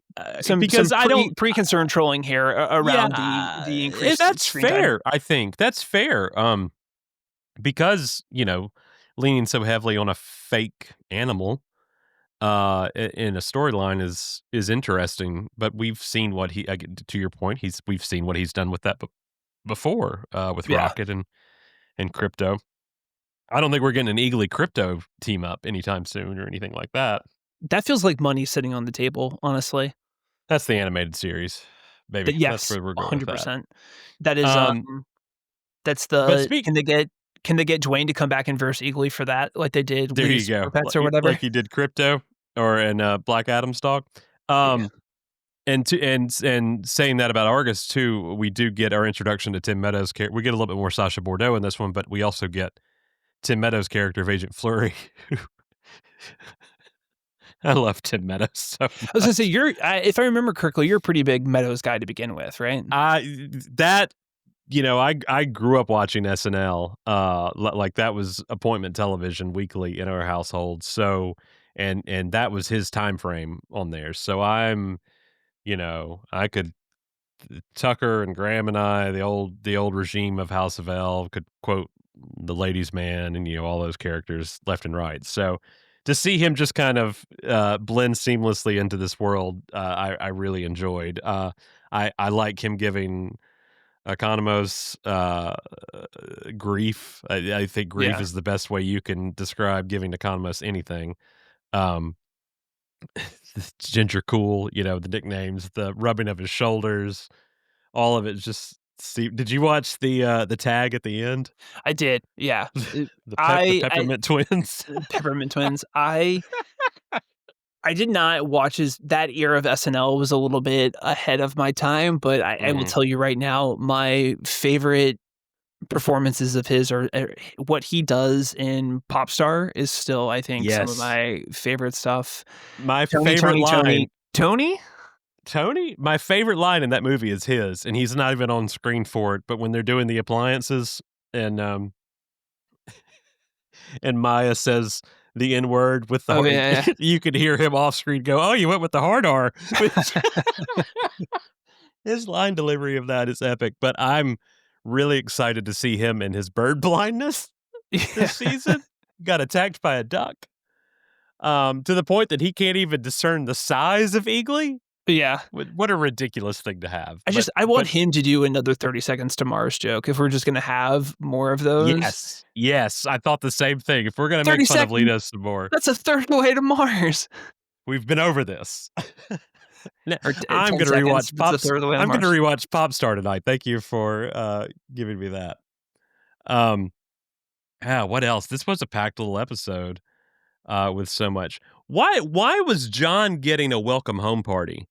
some because I don't. pre-concern trolling here Yeah, around the increased that's screen time. fair. I think that's fair. Because leaning so heavily on a fake animal in a storyline is interesting, but we've seen what to your point, we've seen what he's done with that before with Yeah, Rocket and Crypto. I don't think we're getting an Eagly Crypto team up anytime soon or anything like that. that feels like money sitting on the table, honestly. That's the animated series, That baby. That's yes, where we're going with that. 100%. That is, Um, that's but the speak can they get Dwayne to come back and verse Eagly for that like they did There with you his go, Super Pets or whatever? like you did Crypto or in Black Adam's dog. Yeah. Um, and saying that about Argus too, we do get our introduction to Tim Meadows' character. We get a little bit more Sasha Bordeaux in this one, but we also get Tim Meadows' character of Agent Fleury. I love Tim Meadows so I was gonna say much. you're if I remember correctly, you're a pretty big Meadows guy to begin with, right? I that I grew up watching SNL. Like that was appointment television weekly in our household. So and that was his time frame on there. So I could Tucker and Graham and I, the old regime of House of L, could quote the Ladies' Man and all those characters left and right. So to see him just kind of blend seamlessly into this world, I really enjoyed. I like him giving Economos grief. I think grief Yeah. is the best way you can describe giving Economos anything. Um, Ginger Cool, the nicknames, the rubbing of his shoulders, all of it just did you watch the tag at the end? I did, yeah. The I Peppermint Twins? Peppermint Twins, I did not watch his that era of SNL was a little bit ahead of my time, but I will Mhm. tell you right now, my favorite performances of his are what he does in Popstar is still, I think, some of Yes. my favorite stuff. My Tony, favorite Tony, line Tony. Tony? Tony? My favorite line in that movie is his, and he's not even on screen for it, but when they're doing the appliances and and Maya says the N word with the Oh, hard yeah, you could hear him off screen go, "Oh, you went with the hard R." Which his line delivery of that is epic, but I'm really excited to see him in his bird blindness yeah. this season. Got attacked by a duck, to the point that he can't even discern the size of Eagly. Yeah. What a ridiculous thing to have, I want but him to do another 30 Seconds to Mars joke if we're just gonna have more of those. yes, yes, I thought the same thing. If we're gonna make 30 fun of seconds, Letos some more, that's a third way to Mars. we've been over this. Now, Or 10 seconds, that's a third of the way to I'm gonna Mars. rewatch Popstar tonight. Thank you for, giving me that. Um, what else? This was a packed little episode, with so much. Why was John getting a welcome home party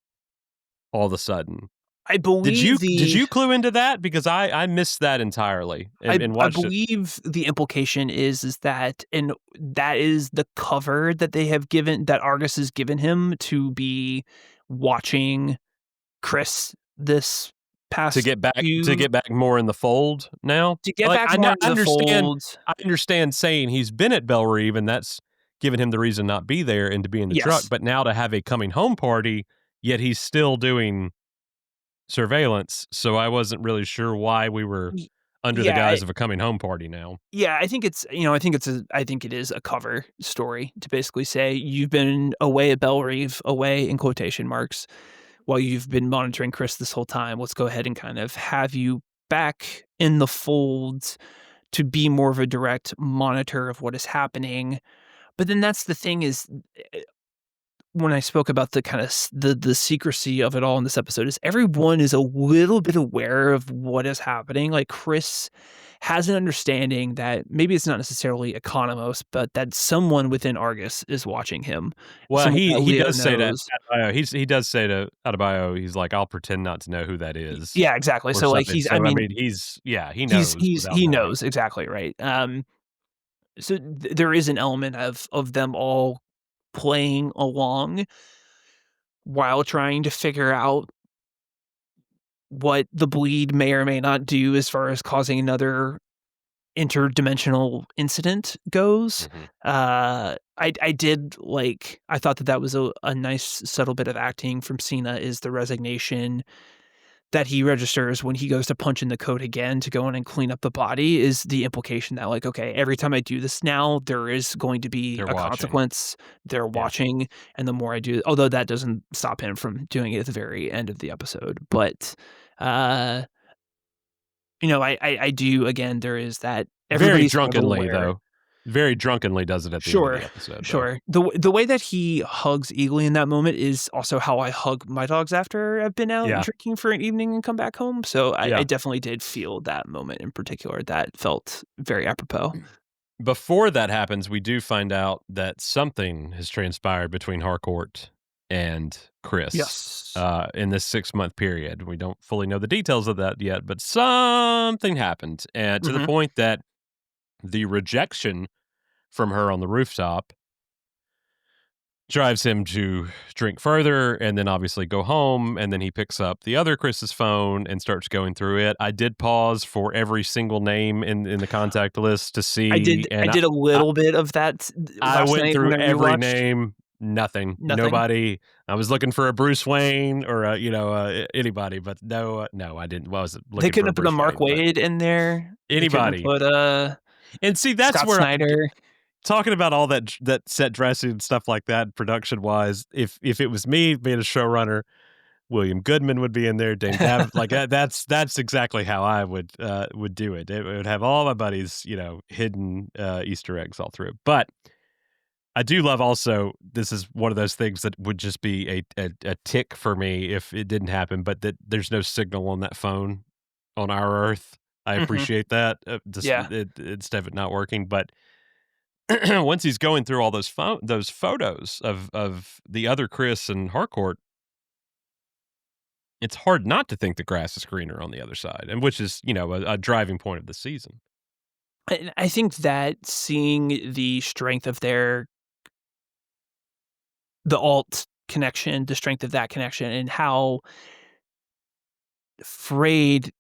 all of a sudden? I Did believe you did the you clue into that? Because I missed that entirely and I watched it. believe the implication is that and that is the cover that they have given that Argus has given him to be watching Chris this To past get back to few get back more in the fold now? to get Like, back I more know into the fold. I understand saying he's been at Belle Reve, and that's given him the reason not be there and to be in the truck, Yes. but now to have a coming home party, yet he's still doing surveillance, so I wasn't really sure why we were Y under the yeah, guise of a coming home party now. yeah, I think it's I think it is a cover story to basically say you've been away at Belle Reve, away in quotation marks, while you've been monitoring Chris this whole time. Let's go ahead and kind of have you back in the fold to be more of a direct monitor of what is happening. But then that's the thing is when I spoke about the kind of the secrecy of it all in this episode is everyone is a little bit aware of what is happening. Like Chris has an understanding that maybe it's not necessarily Economos, but that someone within Argus is watching him. Well, Someone that he Leo does say to knows. Adebayo, he does say to Adebayo, he's like, "I'll pretend not to know who that is," Yeah, exactly. or So like something. he's, I So, I mean, mean, he knows without he knowing. knows exactly right. So there is an element of them all playing along while trying to figure out what the bleed may or may not do as far as causing another interdimensional incident goes. Mhm. I did like I thought that that was a nice subtle bit of acting from Cena is the resignation that he registers when he goes to punch in the code again to go in and clean up the body is the implication that like, okay, every time I do this now, there is going to be They're a watching. consequence. They're Yeah. watching, and the more I do, although that doesn't stop him from doing it at the very end of the episode, but uh I do again, there is that Very everybody's kind of drunkenly, aware. though. Very drunkenly does it at the end of the Sure, episode, though. sure. The way that he hugs Eagly in that moment is also how I hug my dogs after I've been out Yeah. drinking for an evening and come back home, so I Yeah. definitely did feel that moment in particular. That felt very apropos. Before that happens, we do find out that something has transpired between Harcourt and Chris, Yes. in this 6-month period. We don't fully know the details of that yet, but something happened, and to the Mhm. point that the rejection from her on the rooftop drives him to drink further and then obviously go home, and then he picks up the other Chris's phone and starts going through it. I did pause for every single name in the contact list to see, I and did a I little bit of that I last went night when through I every rewatched. name, nothing, Nothing. nobody. I was looking for a Bruce Wayne or anybody, but no, I didn't. Well, I was They looking for couldn't a have put a Bruce Mark Wayne, but Waid in there. They couldn't have anybody. put, And see, that's Scott where Snyder. talking about all that set dressing and stuff like that, production wise. If it was me being a showrunner, William Goodman would be in there. Dane Dav, like that's exactly how I would do it. It would have all my buddies, hidden Easter eggs all through. But I do love also, this is one of those things that would just be a tick for me if it didn't happen, but that there's no signal on that phone on our Earth. I Mhm. appreciate that, just Yeah. instead of it not working. But once he's going through all those photos of the other Chris and Harcourt, it's hard not to think the grass is greener on the other side, and which is a driving point of the season. And I think that seeing the strength of the alt connection, the strength of that connection, and how frayed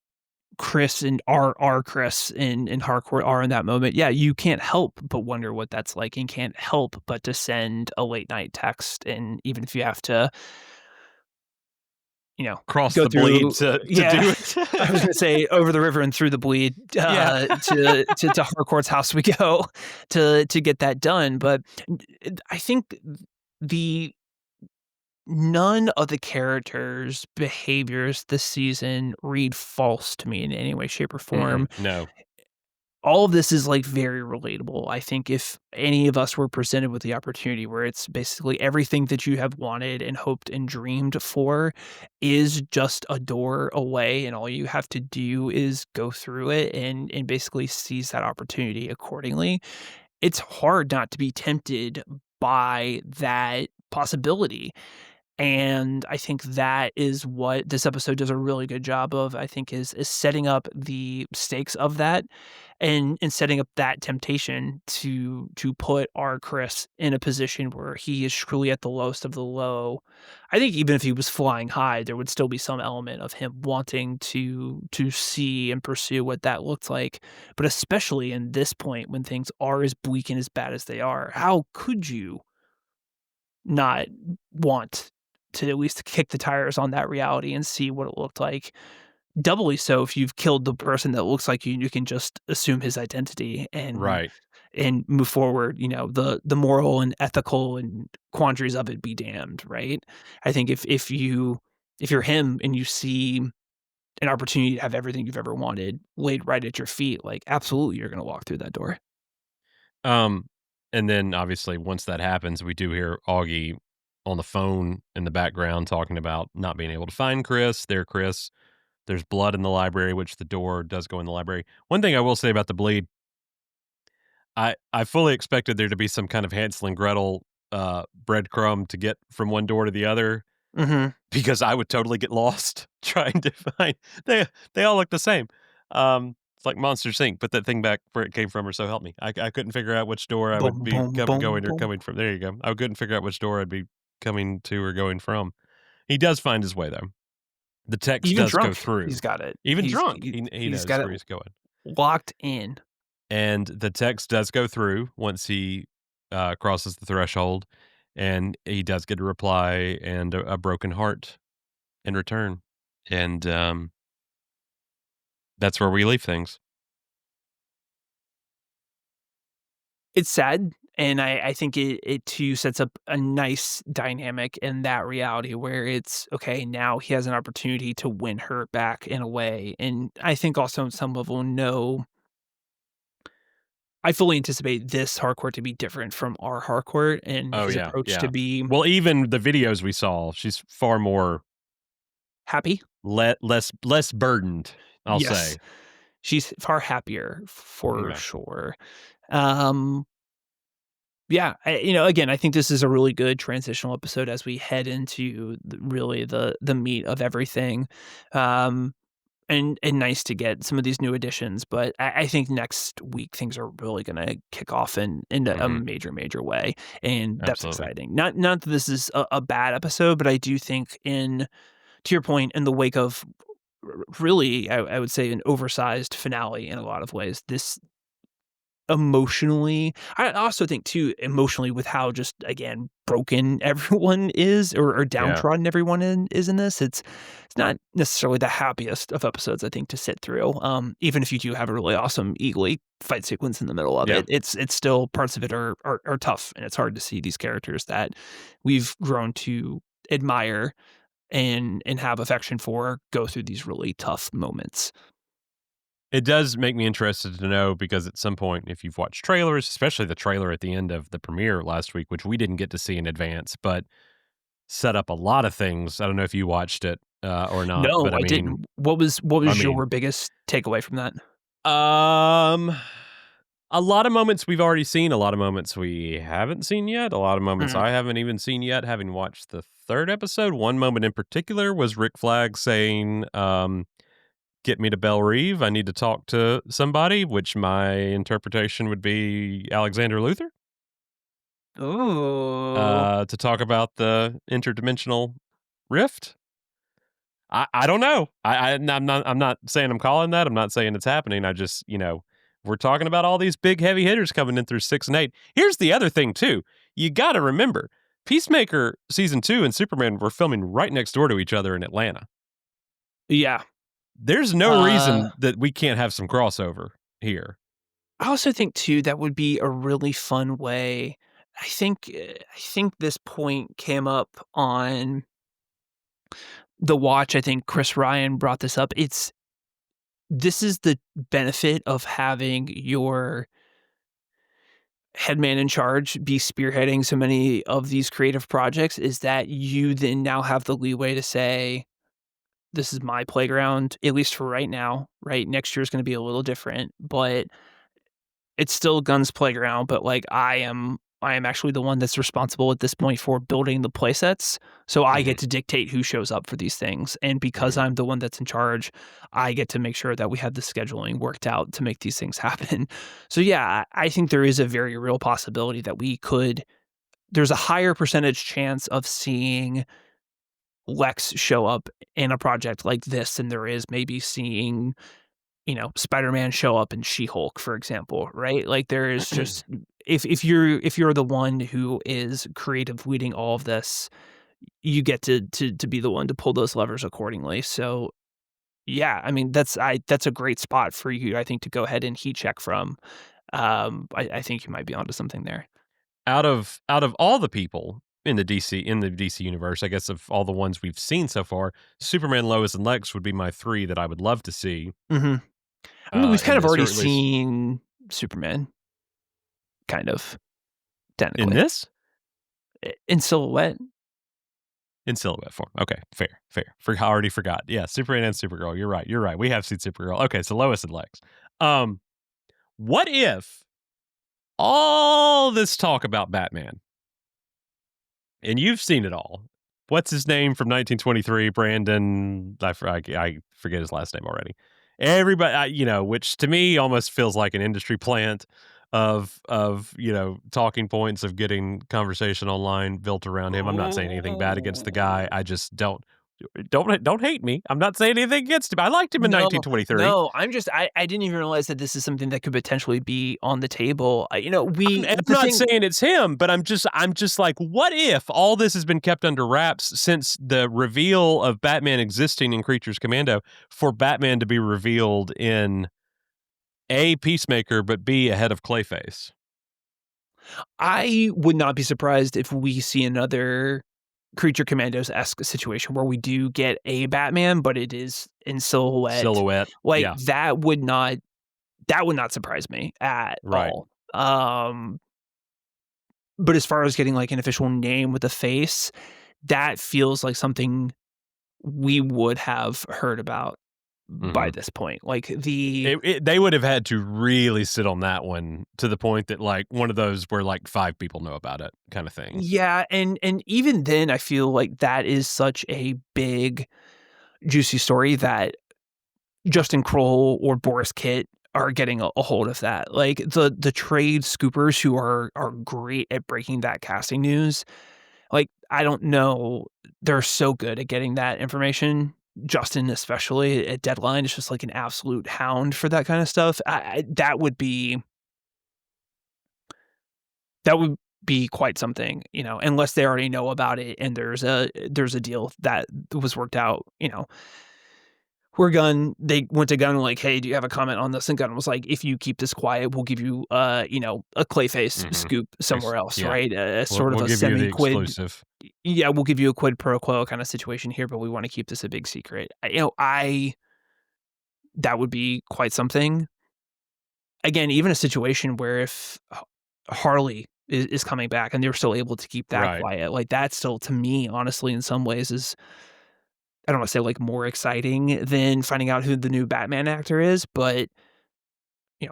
Chris and our Chris and Harcourt are in that moment. Yeah, you can't help but wonder what that's like, and can't help but to send a late night text, and even if you have to, you know, Cross go the bleed through, to yeah. do I was it. gonna say over the river and through the bleed, Yeah. to Harcourt's house we go to get that done. But I think the none of the characters' behaviors this season read false to me in any way, shape, or form. No. All of this is, like, very relatable. I think if any of us were presented with the opportunity where it's basically everything that you have wanted and hoped and dreamed for is just a door away, and all you have to do is go through it and basically seize that opportunity accordingly, it's hard not to be tempted by that possibility. And I think that is what this episode does a really good job of, I think, is setting up the stakes of that and setting up that temptation to put our Chris in a position where he is truly at the lowest of the low. I think even if he was flying high, there would still be some element of him wanting to see and pursue what that looks like. But especially in this point when things are as bleak and as bad as they are, how could you not want to at least kick the tires on that reality and see what it looked like. Doubly so if you've killed the person that looks like you can just assume his identity Right. and move forward, the moral and ethical and quandaries of it be damned, right? I think if you're him and you see an opportunity to have everything you've ever wanted laid right at your feet, like absolutely you're gonna walk through that door. Um, and then obviously once that happens, we do hear Augie on the phone in the background talking about not being able to find Chris. Chris. There's blood in the library, which the door does go in the library. One thing I will say about the bleed, I fully expected there to be some kind of Hansel and Gretel breadcrumb to get from one door to the other Mhm. because I would totally get lost trying to find. They they all look the same. It's like Monsters Inc. Put that thing back where it came from, or so help me. I couldn't figure out which door I would Boom, be boom, boom, going or boom. coming from. There you go. I couldn't figure out which door I'd be coming to or going from. He does find his way though. The text Even does go drunk, through. he's got it. Even He's drunk, he he he's knows got it where he's going. locked in. And the text does go through once he, crosses the threshold, and he does get a reply and a broken heart in return. And, that's where we leave things. It's sad, and I think it too sets up a nice dynamic in that reality where it's, okay, now he has an opportunity to win her back in a way, and I think also on some level, no, I fully anticipate this Harcourt to be different from our Harcourt and Oh, his yeah, approach to yeah. be Well, even the videos we saw, she's far more happy. less burdened, I'll Yes, say. she's far happier for Yeah. sure. Um, yeah, again, I think this is a really good transitional episode as we head into really the meat of everything. Um, and nice to get some of these new additions, but I think next week things are really gonna kick off in a Mhm. major way, and that's Absolutely. exciting. Not that this is a bad episode, but I do think in to your point, in the wake of really, I would say an oversized finale in a lot of ways, this emotionally, I also think too, emotionally with how just, again, broken everyone is or Yeah. downtrodden everyone is in this, it's not necessarily the happiest of episodes, I think, to sit through, even if you do have a really awesome Eagly fight sequence in the middle of Yeah. it, it's still parts of it are tough, and it's hard to see these characters that we've grown to admire and have affection for go through these really tough moments. It does make me interested to know because at some point, if you've watched trailers, especially the trailer at the end of the premiere last week, which we didn't get to see in advance, but set up a lot of things. I don't know if you watched it, or not, No, but I didn't. What I was mean, your biggest takeaway from that? um, a lot of moments we've already seen, a lot of moments we haven't seen yet, a lot of moments Mhm. I haven't even seen yet, having watched the 3rd episode. One moment in particular was Rick Flag saying, "Get me to Belle Reve. I need to talk to somebody," which my interpretation would be Alexander Luthor, Ooh. to talk about the interdimensional rift. I don't know. I'm not saying I'm calling that. I'm not saying it's happening. I just, we're talking about all these big heavy hitters coming in through 6 and 8. Here's the other thing too. You got to remember, Peacemaker season 2 and Superman were filming right next door to each other in Atlanta. Yeah. There's no Uh, reason that we can't have some crossover here. I also think too that would be a really fun way. I think this point came up on the watch. I think Chris Ryan brought this up. This is the benefit of having your head man in charge be spearheading so many of these creative projects is that you then now have the leeway to say, this is my playground, at least for right now, right? Next year is going to be a little different, but it's still Gun's playground. But like I am actually the one that's responsible at this point for building the play sets. So I get Mhm, to dictate who shows up for these things. And because mhm. I'm the one that's in charge, I get to make sure that we have the scheduling worked out to make these things happen. So yeah, I think there is a very real possibility that there's a higher percentage chance of seeing Lex show up in a project like this than there is maybe seeing, Spider-Man show up in She-Hulk, for example, right? Like there is just if you're the one who is creative leading all of this, you get to be the one to pull those levers accordingly. So yeah, I mean that's a great spot for you, I think, to go ahead and heat check from. I think you might be onto something there. Out of all the people in the DC universe, I guess of all the ones we've seen so far, Superman, Lois, and Lex would be my 3 that I would love to see, Hmm. I mean, we've in kind of this, already or at least seen Superman, kind of in technically this? in silhouette. In silhouette form. Okay, fair, fair. I already forgot. Yeah, Superman and Supergirl. You're right. You're right. We have seen Supergirl. Okay, so Lois and Lex. Um, what if all this talk about Batman, and you've seen it all? What's his name from 1923? Brandon. I forget his last name already. Everybody, which to me almost feels like an industry plant of talking points of getting conversation online built around him. I'm not saying anything bad against the guy. I just don't hate me. I'm not saying anything against him. I liked him in No, 1923. no, I didn't even realize that this is something that could potentially be on the table. I'm The not thing saying it's him, but I'm just like, what if all this has been kept under wraps since the reveal of Batman existing in Creatures Commando for Batman to be revealed in A, Peacemaker, but B, ahead of Clayface? I would not be surprised if we see another Creature Commandos-esque situation where we do get a Batman, but it is in silhouette. Silhouette. Like, Yeah, that would not surprise me at right. all. But as far as getting, like, an official name with a face, that feels like something we would have heard about by Mhm. this point. Like, the They would have had to really sit on that one to the point that, like, one of those where, like, 5 people know about it kinda thing. Yeah, and even then, I feel like that is such a big, juicy story that Justin Kroll or Boris Kitt are getting a hold of that. Like, the trade scoopers who are great at breaking that casting news, like, I don't know, they're so good at getting that information. Justin, especially at Deadline, is just like an absolute hound for that kinda stuff. That would be quite something, unless they already know about it and there's a deal that was worked out, where Gunn they went to Gunn like, "Hey, do you have a comment on this?" And Gunn was like, "If you keep this quiet, we'll give you, a Clayface Mhm. scoop somewhere else," Yeah. right? We'll Sort of we'll a give you the semi-quid exclusive. yeah, we'll give you a quid pro quo kinda situation here, but we wanna keep this a big secret. I that would be quite something. Again, even a situation where if Harley is coming back and they were still able to keep that Right. quiet, like, that still, to me, honestly, in some ways is I don't wanna say, like, more exciting than finding out who the new Batman actor is, but,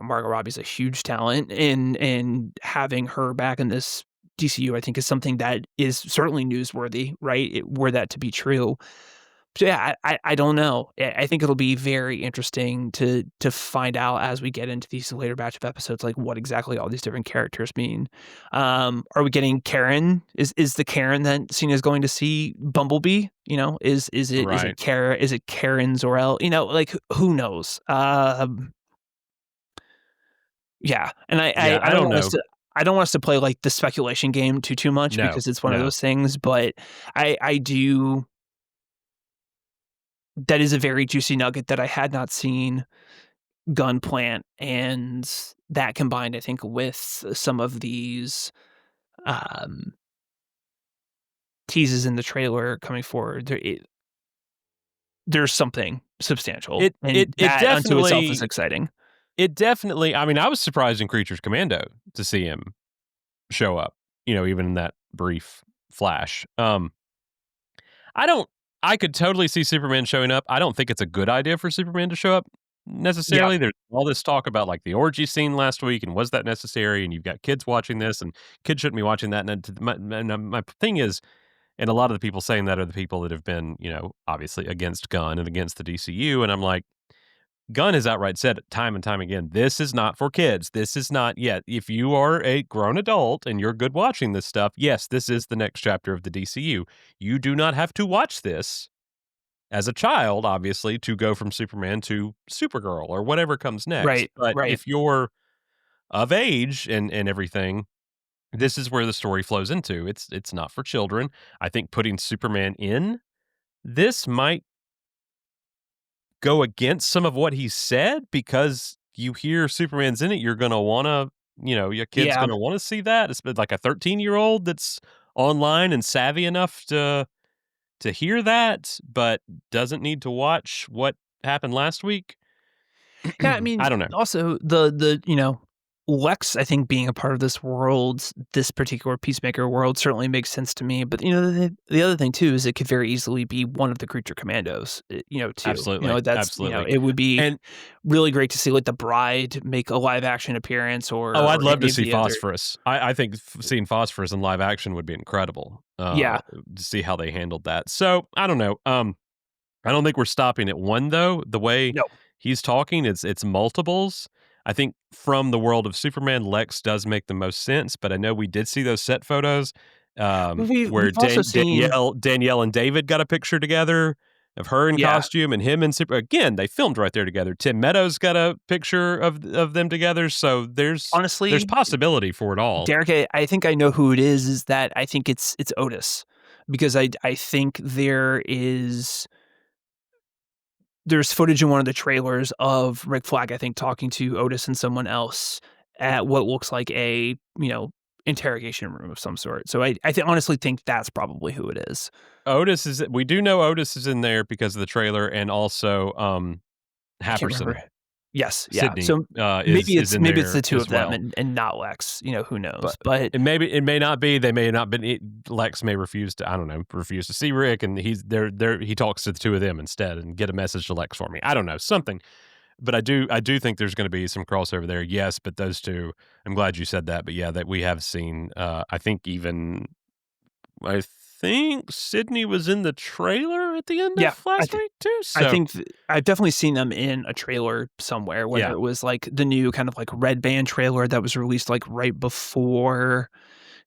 Margot Robbie's a huge talent, and having her back in this DCU, I think, is something that is certainly newsworthy, right? Were that to be true. So, yeah, I don't know. I think it'll be very interesting to find out as we get into these later batch of episodes, like, what exactly all these different characters mean. Are we getting Karen? Is the Karen that Cena's going to see Bumblebee? Is it Right. Kara is it Karen Zor-El? Like, who knows? Yeah, and Yeah, I I don't don't want us know. to play, like, the speculation game too much No, because it's one of no. those things, but I do that is a very juicy nugget that I had not seen Gun plant, and that combined, I think, with some of these, um, teases in the trailer coming forward, there's something substantial, It it and it that unto itself is definitely exciting. it definitely I mean, I was surprised in Creatures Commando to see him show up, even in that brief flash. I don't I could totally see Superman showing up. I don't think it's a good idea for Superman to show up Yeah, necessarily. There's all this talk about, like, the orgy scene last week, and was that necessary? And you've got kids watching this, and kids shouldn't be watching that. And my thing is, and a lot of the people saying that are the people that have been, obviously against Gunn and against the DCU. And I'm like, Gunn has outright said it time and time again, this is not for kids. This is not yet. If you are a grown adult and you're good watching this stuff, yes, this is the next chapter of the DCU. You do not have to watch this as a child, obviously, to go from Superman to Supergirl or whatever comes next. right, But right. if you're of age and everything, this is where the story flows into. It's not for children. I think putting Superman in this might go against some of what he said because you hear Superman's in it, you're gonna wanna your kid's Yeah. gonna wanna see that. It's like a 13-year-old that's online and savvy enough to hear that, but doesn't need to watch what happened last week. Yeah, I mean, I don't know. also the Lex, I think, being a part of this world, this particular Peacemaker world, certainly makes sense to me. But the other thing too is it could very easily be one of the creature commandos. Too. Absolutely, That's absolutely. it would be And really great to see like the Bride make a live action appearance oh, I'd or love to any of see the other. Phosphorus. I think seeing Phosphorus in live action would be incredible. Yeah, To see how they handled that. So I don't know. I don't think we're stopping at one though. The way no, he's talking, it's multiples. I think from the world of Superman, Lex does make the most sense. But I know we did see those set photos where we've also seen Danielle and David got a picture together of her in yeah. costume and him in super. Again, they filmed right there together. Tim Meadows got a picture of them together. So there's Honestly, possibility for it all. Derek, I think I know who it is. Is that I think it's Otis because I think there's footage in one of the trailers of Rick Flag, I think, talking to Otis and someone else at what looks like a, interrogation room of some sort. So honestly think that's probably who it is. Otis is. We do know Otis is in there because of the trailer, and also I can't Happerson. remember. Yes, yeah. Sydney So is in maybe it's there the two as of them well. and not Lex. Who But knows? But it may not be. They may not been. Lex may refuse to. I don't know. Refuse to see Rick, and he's there. There he talks to the two of them instead, and get a message to Lex for me. I don't know something, but I do think there's going to be some crossover there. Yes, but those two. I'm glad you said that. But yeah, that we have seen. I think Sydney was in the trailer at the end of yeah, Flashpoint too. I So think I've definitely seen them in a trailer somewhere, whether yeah, it was like the new kind of like Red Band trailer that was released like right before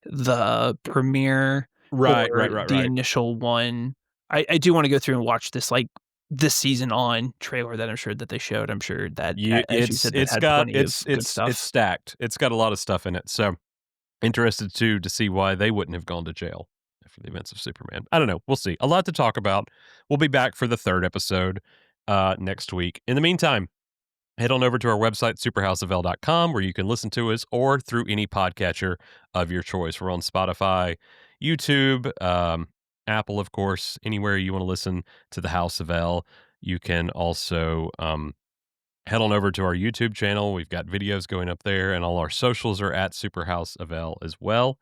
the premiere or the right. initial one. I do want to go through and watch this like this season on trailer that I'm sure that they showed. I'm sure that as you said that had plenty of good it's stuff. stacked. It's got a lot of stuff in it. So interested too to see why they wouldn't have gone to jail after the events of Superman. I don't know. We'll see. A lot to talk about. We'll be back for the third episode next week. In the meantime, head on over to our website, superhouseofl.com, where you can listen to us or through any podcatcher of your choice. We're on Spotify, YouTube, Apple, of course, anywhere you want to listen to the House of L. You can also head on over to our YouTube channel. We've got videos going up there, and all our socials are at Superhouse of L as well.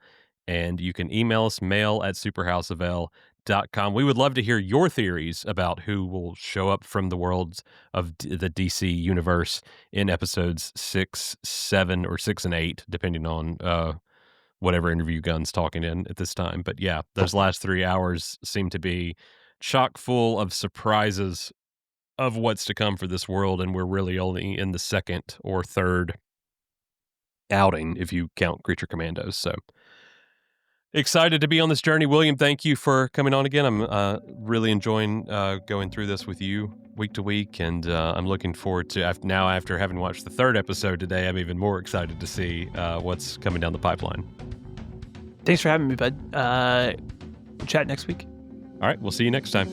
And you can email us, mail@superhouseofl.com. We would love to hear your theories about who will show up from the worlds of the DC universe in episodes 6, 7, or 6 and 8, depending on whatever interview Gunn's talking in at this time. But yeah, those last 3 hours seem to be chock full of surprises of what's to come for this world, and we're really only in the second or third outing if you count Creature Commandos. So excited to be on this journey. William, thank you for coming on again. I'm really enjoying going through this with you week to week, and I'm looking forward to now after having watched the third episode today. I'm even more excited to see what's coming down the pipeline. Thanks for having me, bud. Chat next week. All right, we'll see you next time.